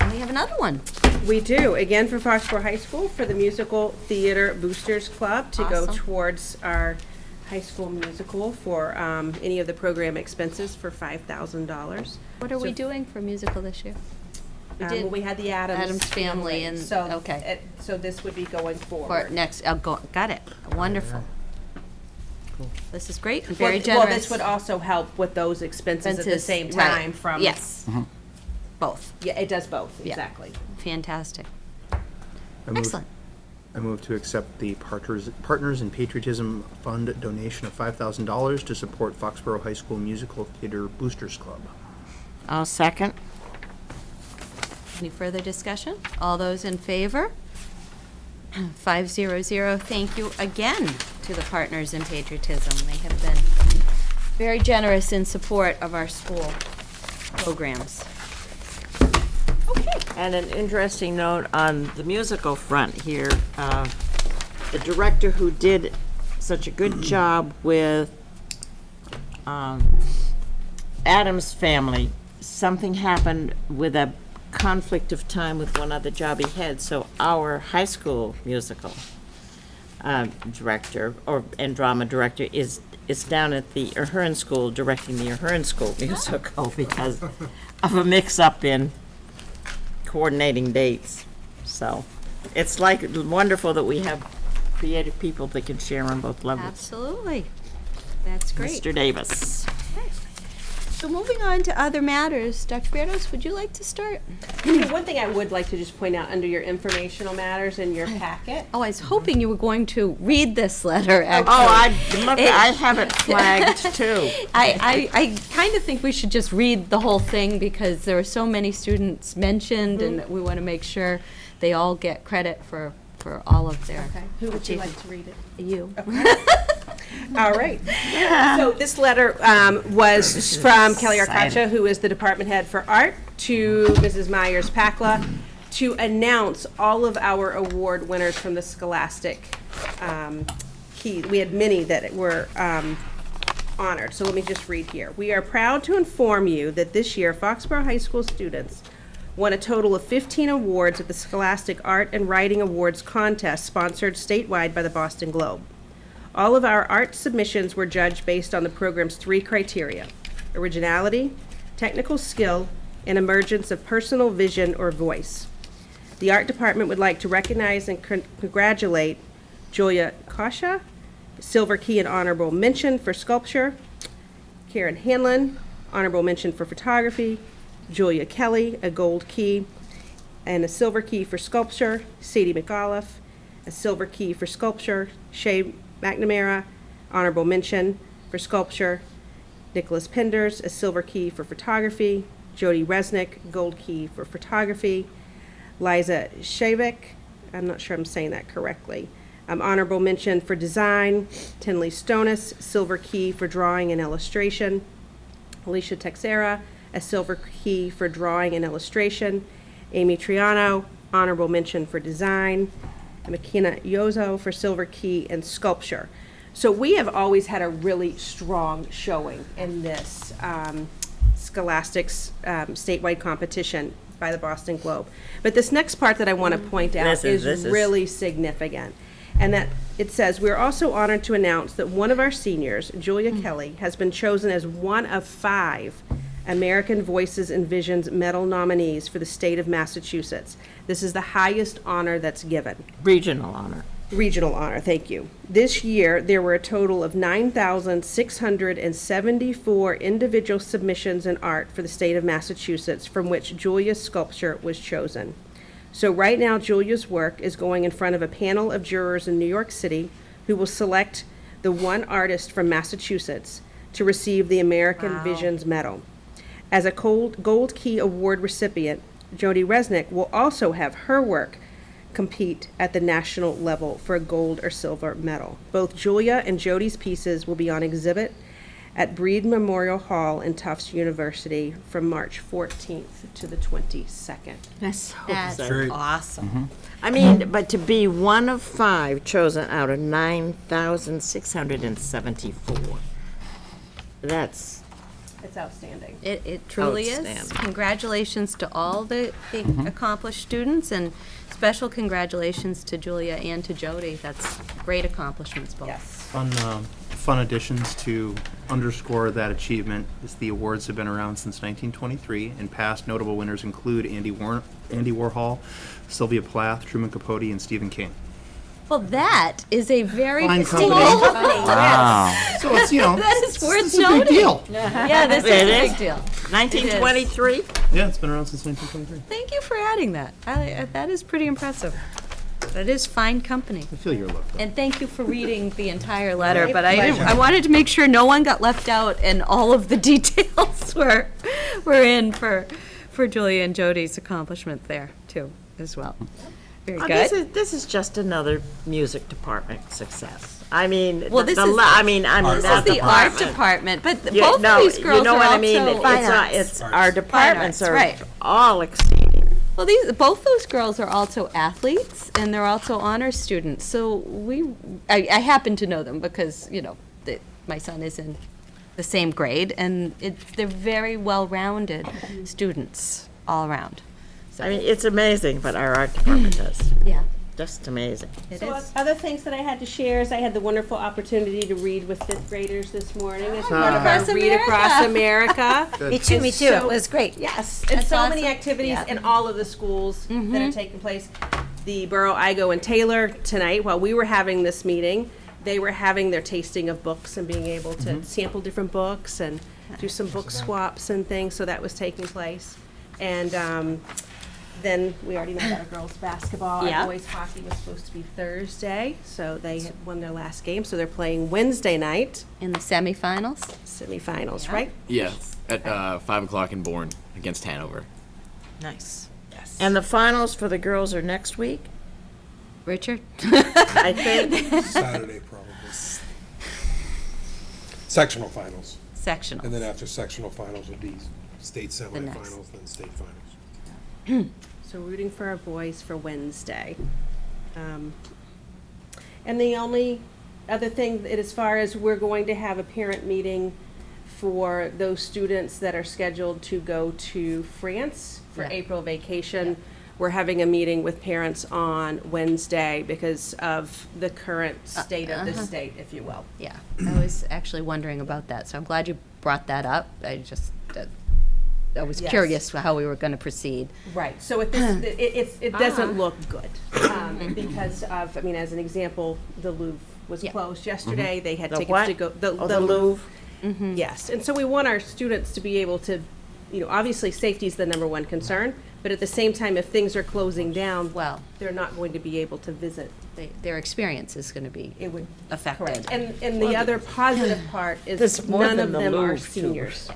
And we have another one. We do, again for Foxborough High School, for the Musical Theater Boosters Club to go Awesome. towards our high school musical for any of the program expenses for $5,000. What are we doing for musical this year? We Well, did we had the Adams Family and, So, okay. so this would be going For forward. next, got it. Wonderful. This is great and Well, very well, generous. this would also help with those expenses at the Expenses, same right. time from. Yes. Both. Yeah, it does both, Yeah. exactly. Fantastic. I move- Excellent. I move to accept the Partners in Patriotism Fund donation of $5,000 to support Foxborough High School Musical Theater Boosters Club. I'll second. Any further discussion? All those in favor? 500. Thank you again to the Partners in Patriotism. They have been very generous in support of our school programs. And an interesting note on the musical front here, the director who did such a good job with Adam's Family, something happened with a conflict of time with one other job he had, so our high school musical director and drama director is down at the Ahern School directing the Ahern School musical because of a mix-up in coordinating dates. So it's like wonderful that we have creative people that can share on both levels. Absolutely. That's great. Mr. Davis. So moving on to other matters, Dr. Berdos, would you like to start? One thing I would like to just point out under your informational matters in your packet. Oh, I was hoping you were going to read this letter, actually. I have it flagged too. I kind of think we should just read the whole thing because there are so many students mentioned and we want to make sure they all get credit for all of their Who would you like achievements. to read it? You. All right. So this letter was from Kelly Arcacha, who is the department head for art, to Mrs. Myers-Pakla to announce all of our award winners from the Scholastic Key. We had many that were honored, so let me just read here. We are proud to inform you that this year Foxborough High School students won a total of 15 awards at the Scholastic Art and Writing Awards contest sponsored statewide by the Boston Globe. All of our art submissions were judged based on the program's 3 criteria: originality, technical skill, and emergence of personal vision or voice. The art department would like to recognize and congratulate Julia Kasha, Silver Key and honorable mention for sculpture; Karen Hanlon, honorable mention for photography; Julia Kelly, a gold key and a silver key for sculpture; Sadie McAuliffe, a silver key for sculpture; Shay McNamara, honorable mention for sculpture; Nicholas Penders, a silver key for photography; Jody Resnick, gold key for photography; Liza Shavik, I'm not sure I'm saying that correctly, honorable mention for design; Tinley Stonis, silver key for drawing and illustration; Alicia Texera, a silver key for drawing and illustration; Amy Triano, honorable mention for design; and McKenna Yozo for silver key and sculpture. So we have always had a really strong showing in this Scholastics statewide competition by the Boston Globe. But this next part that I want to point out This is is- really significant. And that it says, we're also honored to announce that one of our seniors, Julia Kelly, has been chosen as one of 5 American Voices and Visions Medal nominees for the state of Massachusetts. This is the highest honor that's given. Regional honor. Regional honor, thank you. This year, there were a total of 9,674 individual submissions in art for the state of Massachusetts, from which Julia's sculpture was chosen. So right now, Julia's work is going in front of a panel of jurors in New York City who will select the one artist from Massachusetts to receive the American Visions Medal. As a Gold Key Award recipient, Jody Resnick will also have her work compete at the national level for a gold or silver medal. Both Julia and Jody's pieces will be on exhibit at Breed Memorial Hall in Tufts University from March 14th to the 22nd. That's Very- awesome. I mean, but to be one of 5 chosen out of 9,674, that's It's outstanding. It truly is. Outstanding. Congratulations to all the accomplished students, and special congratulations to Julia and to Jody. That's great accomplishments, both. Yes. Fun additions to underscore that achievement is the awards have been around since 1923, and past notable winners include Andy Warhol, Sylvia Plath, Truman Capote, and Stephen King. Well, that is a very Fine distinguished company. Wow. So it's, you know, That is worth it's a big noting. deal. Yeah, this is It a is. big deal. 1923? Yeah, it's been around since 1923. Thank you for adding that. That is pretty impressive. That is fine company. I feel your love, though. And thank you for reading the entire letter, My but I wanted to make sure no one got left out and all of the details were in for Julia and Jody's accomplishment there too, as well. Very good. This is just another music department success. I mean, Well, this is I mean, This is the art department, but You both know, of these girls you know are what also I mean? It's our departments arts, are right. all exceeding. Well, both those girls are also athletes, and they're also honors students. So I happen to know them because, you know, my son is in the same grade, and they're very well-rounded students all around. So, I mean, it's amazing what our art department does. yeah, Just amazing. it So is. other things that I had to share is I had the wonderful opportunity to read with 5th graders this morning as part of our Across Read Across America. Me too, And me too. It so- was great. Yes, and That's so many awesome. activities Yeah. in all of the schools that are taking place. The Borough, Igo, and Taylor tonight, while we were having this meeting, they were having their tasting of books and being able to sample different books and do some book swaps and things, so that was taking place. And then we already know about our girls' basketball. Yeah. Our boys' hockey was supposed to be Thursday, so they had won their last game, so they're playing Wednesday night, In the semifinals. semifinals, right? Yeah, at 5 o'clock in Bourne against Hanover. Nice. Yes. And the finals for the girls are next week, Richard? I think. Saturday, probably. Sectional finals. Sectional. And then after sectional finals would be state next. semifinals, then state finals. So rooting for our boys for Wednesday. And the only other thing, that as far as we're going to have a parent meeting for those students that are scheduled to go to France for Yeah. April vacation. We're having a meeting with parents on Wednesday because of the current state of the state, if you will. Yeah, I was actually wondering about that, so I'm glad you brought that up. I was Yes. curious how we were going to proceed. Right, so it doesn't look good, because of, I mean, as an example, the Louvre was Yeah. closed yesterday, they had The tickets what? to go. The Louvre. Yes, and so we want our students to be able to, you know, obviously, safety is the number one concern, but at the same time, if things are closing down, Well, they're not going to be able to visit. their experience is going to be It would, affected. correct. And the other positive part is There's more none than of the them are Louvre, too. seniors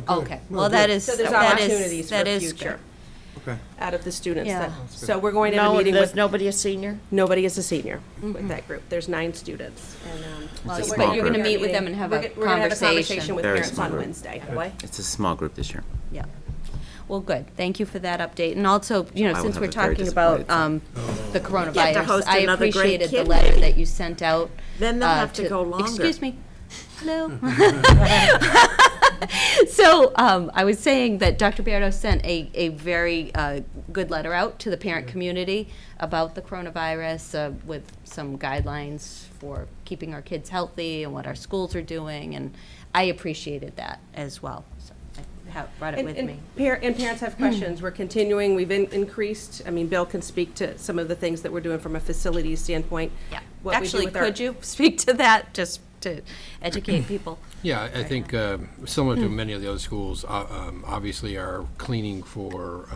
Okay, well, that is, So there's that opportunities for is future good. Okay. out of the students. Yeah. that- So we're going to have a No, meeting there's with, nobody a senior? nobody is a senior with that group. There's 9 students. And, Well, so a we're small gonna you're going to group. meet with them and have a We're gonna have a conversation conversation. with Very parents small on group. Wednesday. It's a small group this year. Yeah. Well, good. Thank you for that update. And also, you know, I will since have we're a very talking about disappointed the Get to coronavirus, host I another great appreciated the kid letter meeting. that you sent out. Then they'll have to go longer. Excuse me. Hello. So I was saying that Dr. Berto sent a very good letter out to the parent community about the coronavirus with some guidelines for keeping our kids healthy and what our schools are doing, and I appreciated that as well. So brought it with me. And parents have questions. We're continuing, we've increased, I mean, Bill can speak to some of the things that we're doing from a facilities standpoint. Yeah. What we do Actually, with our- could you speak to that, just to educate people? Yeah, I think similar to many of the other schools, obviously are cleaning for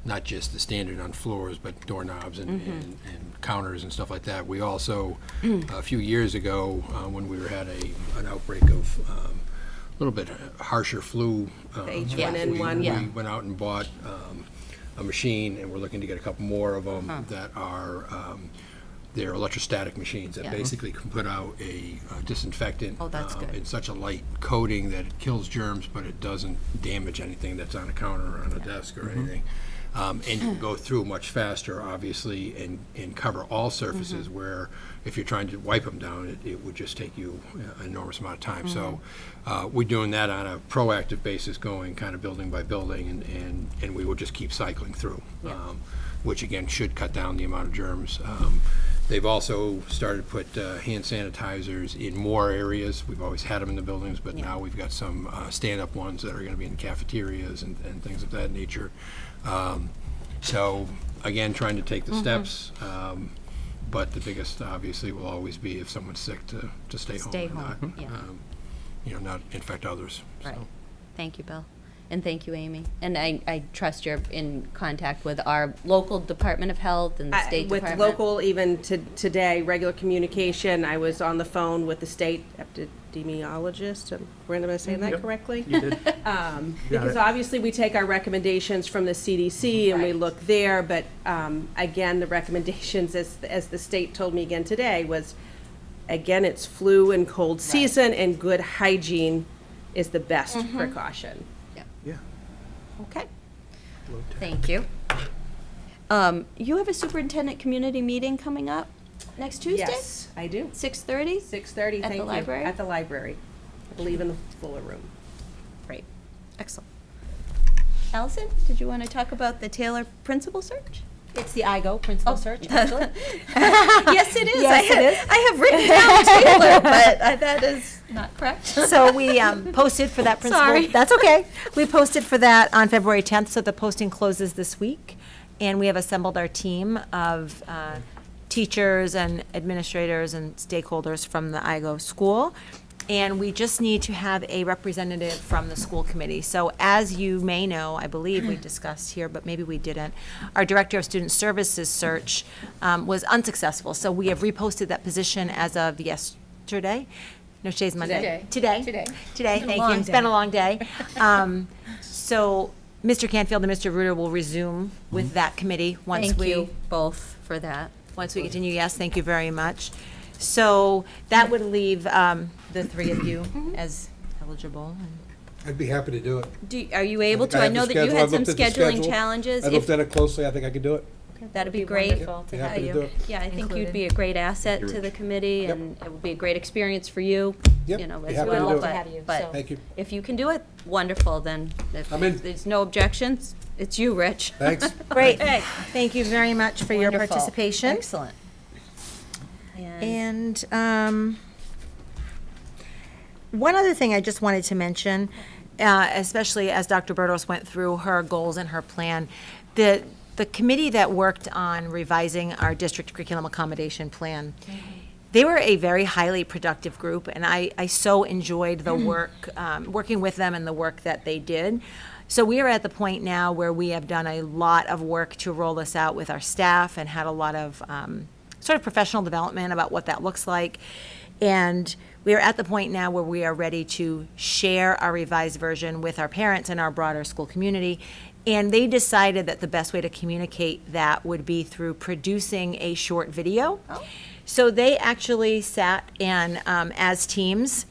not just the standard on floors, but doorknobs and counters and stuff like that. We also, a few years ago, when we had an outbreak of a little bit harsher flu. H1N1, we yeah. went out and bought a machine, and we're looking to get a couple more of them that are they're electrostatic machines that basically can put out a disinfectant in such a light coating that it kills germs, but it doesn't damage anything that's on a counter or on a desk or anything. And you can go through much faster, obviously, and cover all surfaces where if you're trying to wipe them down, it would just take you an enormous amount of time. So we're doing that on a proactive basis, going kind of building by building, and we will just keep cycling through, which again should cut down the amount of germs. They've also started to put hand sanitizers in more areas. We've always had them in the buildings, but now we've got some stand-up ones that are going to be in cafeterias and things of that nature. So again, trying to take the steps, but the biggest obviously will always be if someone's sick to stay home and not, not infect others. Right. So. Thank you, Bill. And thank you, Amy. And I trust you're in contact with our local Department of Health and the State Department. With local, even today, regular communication, I was on the phone with the state epidemiologist. Am I saying that correctly? You did. Because obviously we take our recommendations from the CDC and we look there, but again, the recommendations, as the state told me again today, was, again, it's flu and cold season, and good hygiene is the best precaution. Yeah. Okay. Thank you. You have a superintendent community meeting coming up next Tuesday? Yes, I do. 6:30? 6:30, At thank the you. library? At the library. I believe in the Fuller Room. Great. Excellent. Allison, did you want to talk about the Taylor principal search? It's the IGO principal search, actually. Yes, it is. Yes, it is. I have written down Taylor, but that is not correct. So we posted for that principal. Sorry. That's okay. We posted for that on February 10th, so the posting closes this week. And we have assembled our team of teachers and administrators and stakeholders from the IGO school. And we just need to have a representative from the school committee. So as you may know, I believe we discussed here, but maybe we didn't, our Director of Student Services search was unsuccessful. So we have reposted that position as of yesterday. No, today's Monday. Today, thank you. It's been a long day. So Mr. Canfield and Mr. Reuter will resume with that committee once Thank we. you both for that. Once we continue, yes, thank you very much. So that would leave the three of you as eligible. I'd be happy to do it. Are you able to? I I have know the that you schedule. had I've some looked at the scheduling schedule. challenges. I looked at it closely, I think I can do it. That'd be great. Wonderful to Be have happy to you. do it. Yeah, I think you'd included. be a great asset to the committee, Yep. and it would be a great experience for you. Yep, You know, be as happy to well. do it. but- Have you, But so. Thank you. if you can do it, wonderful. Then if I'm in. there's no objections, it's you, Rich. Thanks. Great. Thank you very much for your Wonderful. participation. Excellent. And And one other thing I just wanted to mention, especially as Dr. Berdos went through her goals and her plan, the committee that worked on revising our district curriculum accommodation plan, they were a very highly productive group, and I so enjoyed the work, working with them and the work that they did. So we are at the point now where we have done a lot of work to roll this out with our staff and had a lot of sort of professional development about what that looks like. And we are at the point now where we are ready to share our revised version with our parents and our broader school community. And they decided that the best way to communicate that would be through producing a short video. So they actually sat and, as teams,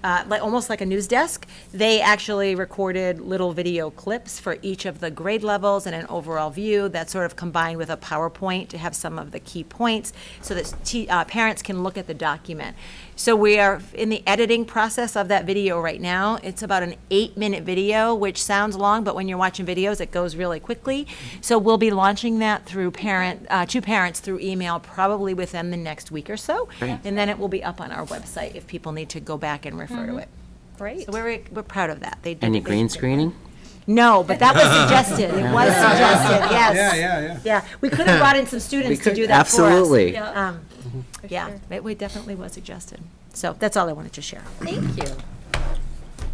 almost like a news desk, they actually recorded little video clips for each of the grade levels and an overall view that sort of combined with a PowerPoint to have some of the key points so that parents can look at the document. So we are in the editing process of that video right now. It's about an 8-minute video, which sounds long, but when you're watching videos, it goes really quickly. So we'll be launching that through to parents through email probably within the next week or so. Great. And then it will be up on our website if people need to go back and refer to it. Great. So we're proud of that. They did. Any they green did. screening? No, but that was suggested. It was suggested, yes. Yeah. Yeah, we could have brought in some students to could- do that for us. absolutely. Yeah, it definitely was suggested. So that's all I wanted to share. Thank you.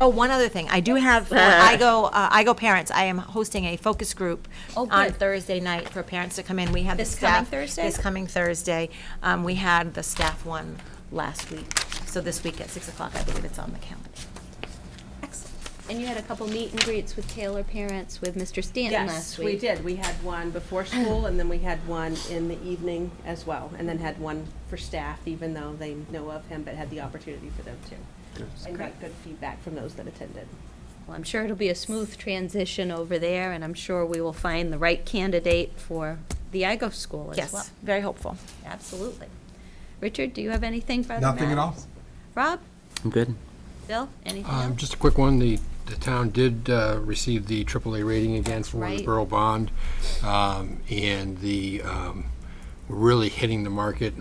Oh, one other thing. I do have, for IGO parents, I am hosting a focus group Oh, on good. Thursday night for parents to come in. We had the This coming staff. Thursday? This coming Thursday. We had the staff one last week. So this week at 6 o'clock, I believe it's on the calendar. Excellent. And you had a couple meet and greets with Taylor parents with Mr. Stanton last week. we did. We had one before school, and then we had one in the evening as well, and then had one for staff, even though they know of him, but had the opportunity for them too. And got good feedback from those that attended. Well, I'm sure it'll be a smooth transition over there, and I'm sure we will find the right candidate for the IGO school as well. Yes, very hopeful. Absolutely. Richard, do you have anything further? Nothing at all. Rob? I'm good. Bill? Anything else? Just a quick one, the town did receive the AAA rating again for the right. borough bond, and we're really hitting the market.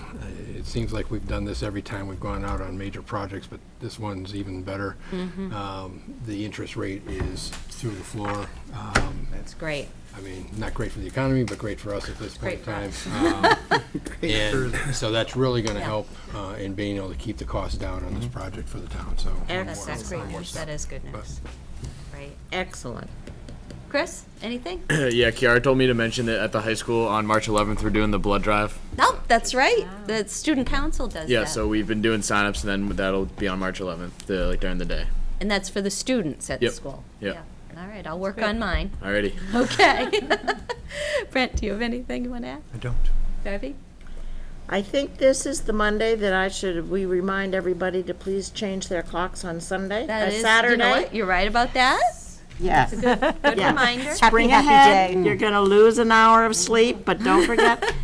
It seems like we've done this every time we've gone out on major projects, but this one's even better. The interest rate is through the floor. That's great. I mean, not great for the economy, but great for us at this point in great time. for And so that's really going to help in being able to keep the costs down on this project for the town, so. That's great more news. stuff. That is good news. Right. Excellent. Chris, anything? Yeah, Kiara told me to mention that at the high school on March 11th we're doing the blood drive. No, that's right. The student council does Yeah, that. so we've been doing signups, and then that'll be on March 11th, like during the day. And that's for the students at the Yep. school? Yep. Yeah. All right, I'll work on mine. Alrighty. Okay. Brent, do you have anything you want to add? I don't. Bevy? I think this is the Monday that we remind everybody to please change their clocks on Sunday, That is, Saturday. you know what? You're right about that. Yes. Good Yeah. reminder. Spring Happy ahead, day. you're gonna lose an hour of sleep, but don't forget,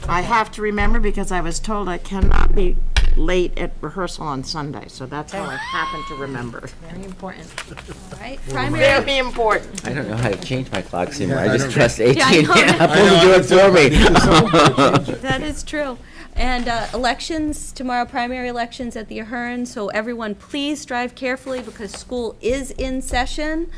I have to remember because I was told I cannot be late at rehearsal on Sunday, so that's how I happen to remember. Very important. All right, primary. Very important. I don't know how to change my clocks anymore. Yeah, I I just don't- trust Yeah, I AT&T know. Apple to do it for me. That is true. And elections, tomorrow, primary elections at the Ahern, so everyone please drive carefully because school is in session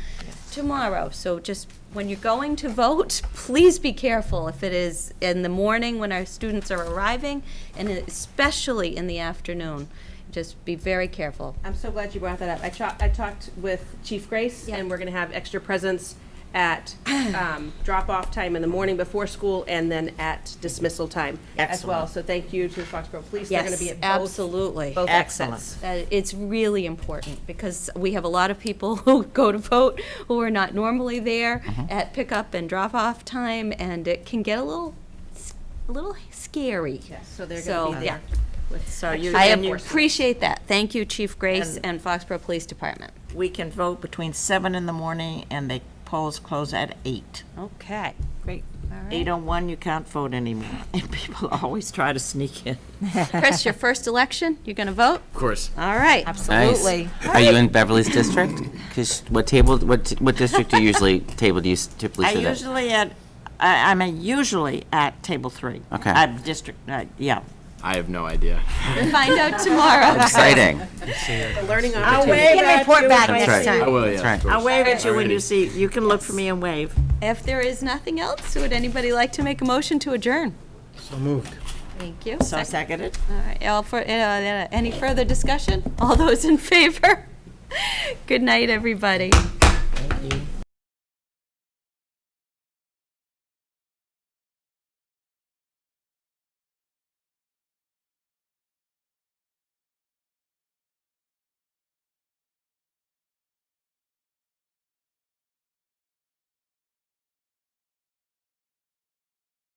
tomorrow. So just when you're going to vote, please be careful if it is in the morning when our students are arriving, and especially in the afternoon. Just be very careful. I'm so glad you brought that up. I talked with Chief Grace, and we're going to have extra presence at drop-off time in the morning before school and then at dismissal time as well. So thank you to the Foxborough Police. They're going to be at both. Absolutely. Both Excellent. exits. It's really important because we have a lot of people who go to vote who are not normally there at pickup and drop-off time, and it can get a little scary. Yes, so they're going to be there. So you, I and you, appreciate that. Thank you, Chief Grace And- and Foxborough Police Department. we can vote between 7 in the morning and the polls close at 8. Okay, great. All right. 8:01, you can't vote anymore. And people always try to sneak in. Chris, your first election, you're going to vote? Of course. All right. Absolutely. Nice. Are you in Beverly's district? Because what district do you typically sit at? I'm usually at table 3. Okay. I'm district, yeah. I have no idea. We'll find out tomorrow. Exciting. The learning I'll opportunity. wave You can at report you back when I next see you. time. I will, yeah. That's right. of course. I'll wave at you when Alrighty. you see, you can look for me and wave. If there is nothing else, would anybody like to make a motion to adjourn? So moved. Thank you. So seconded. All right, any further discussion? All those in favor? Good night, everybody.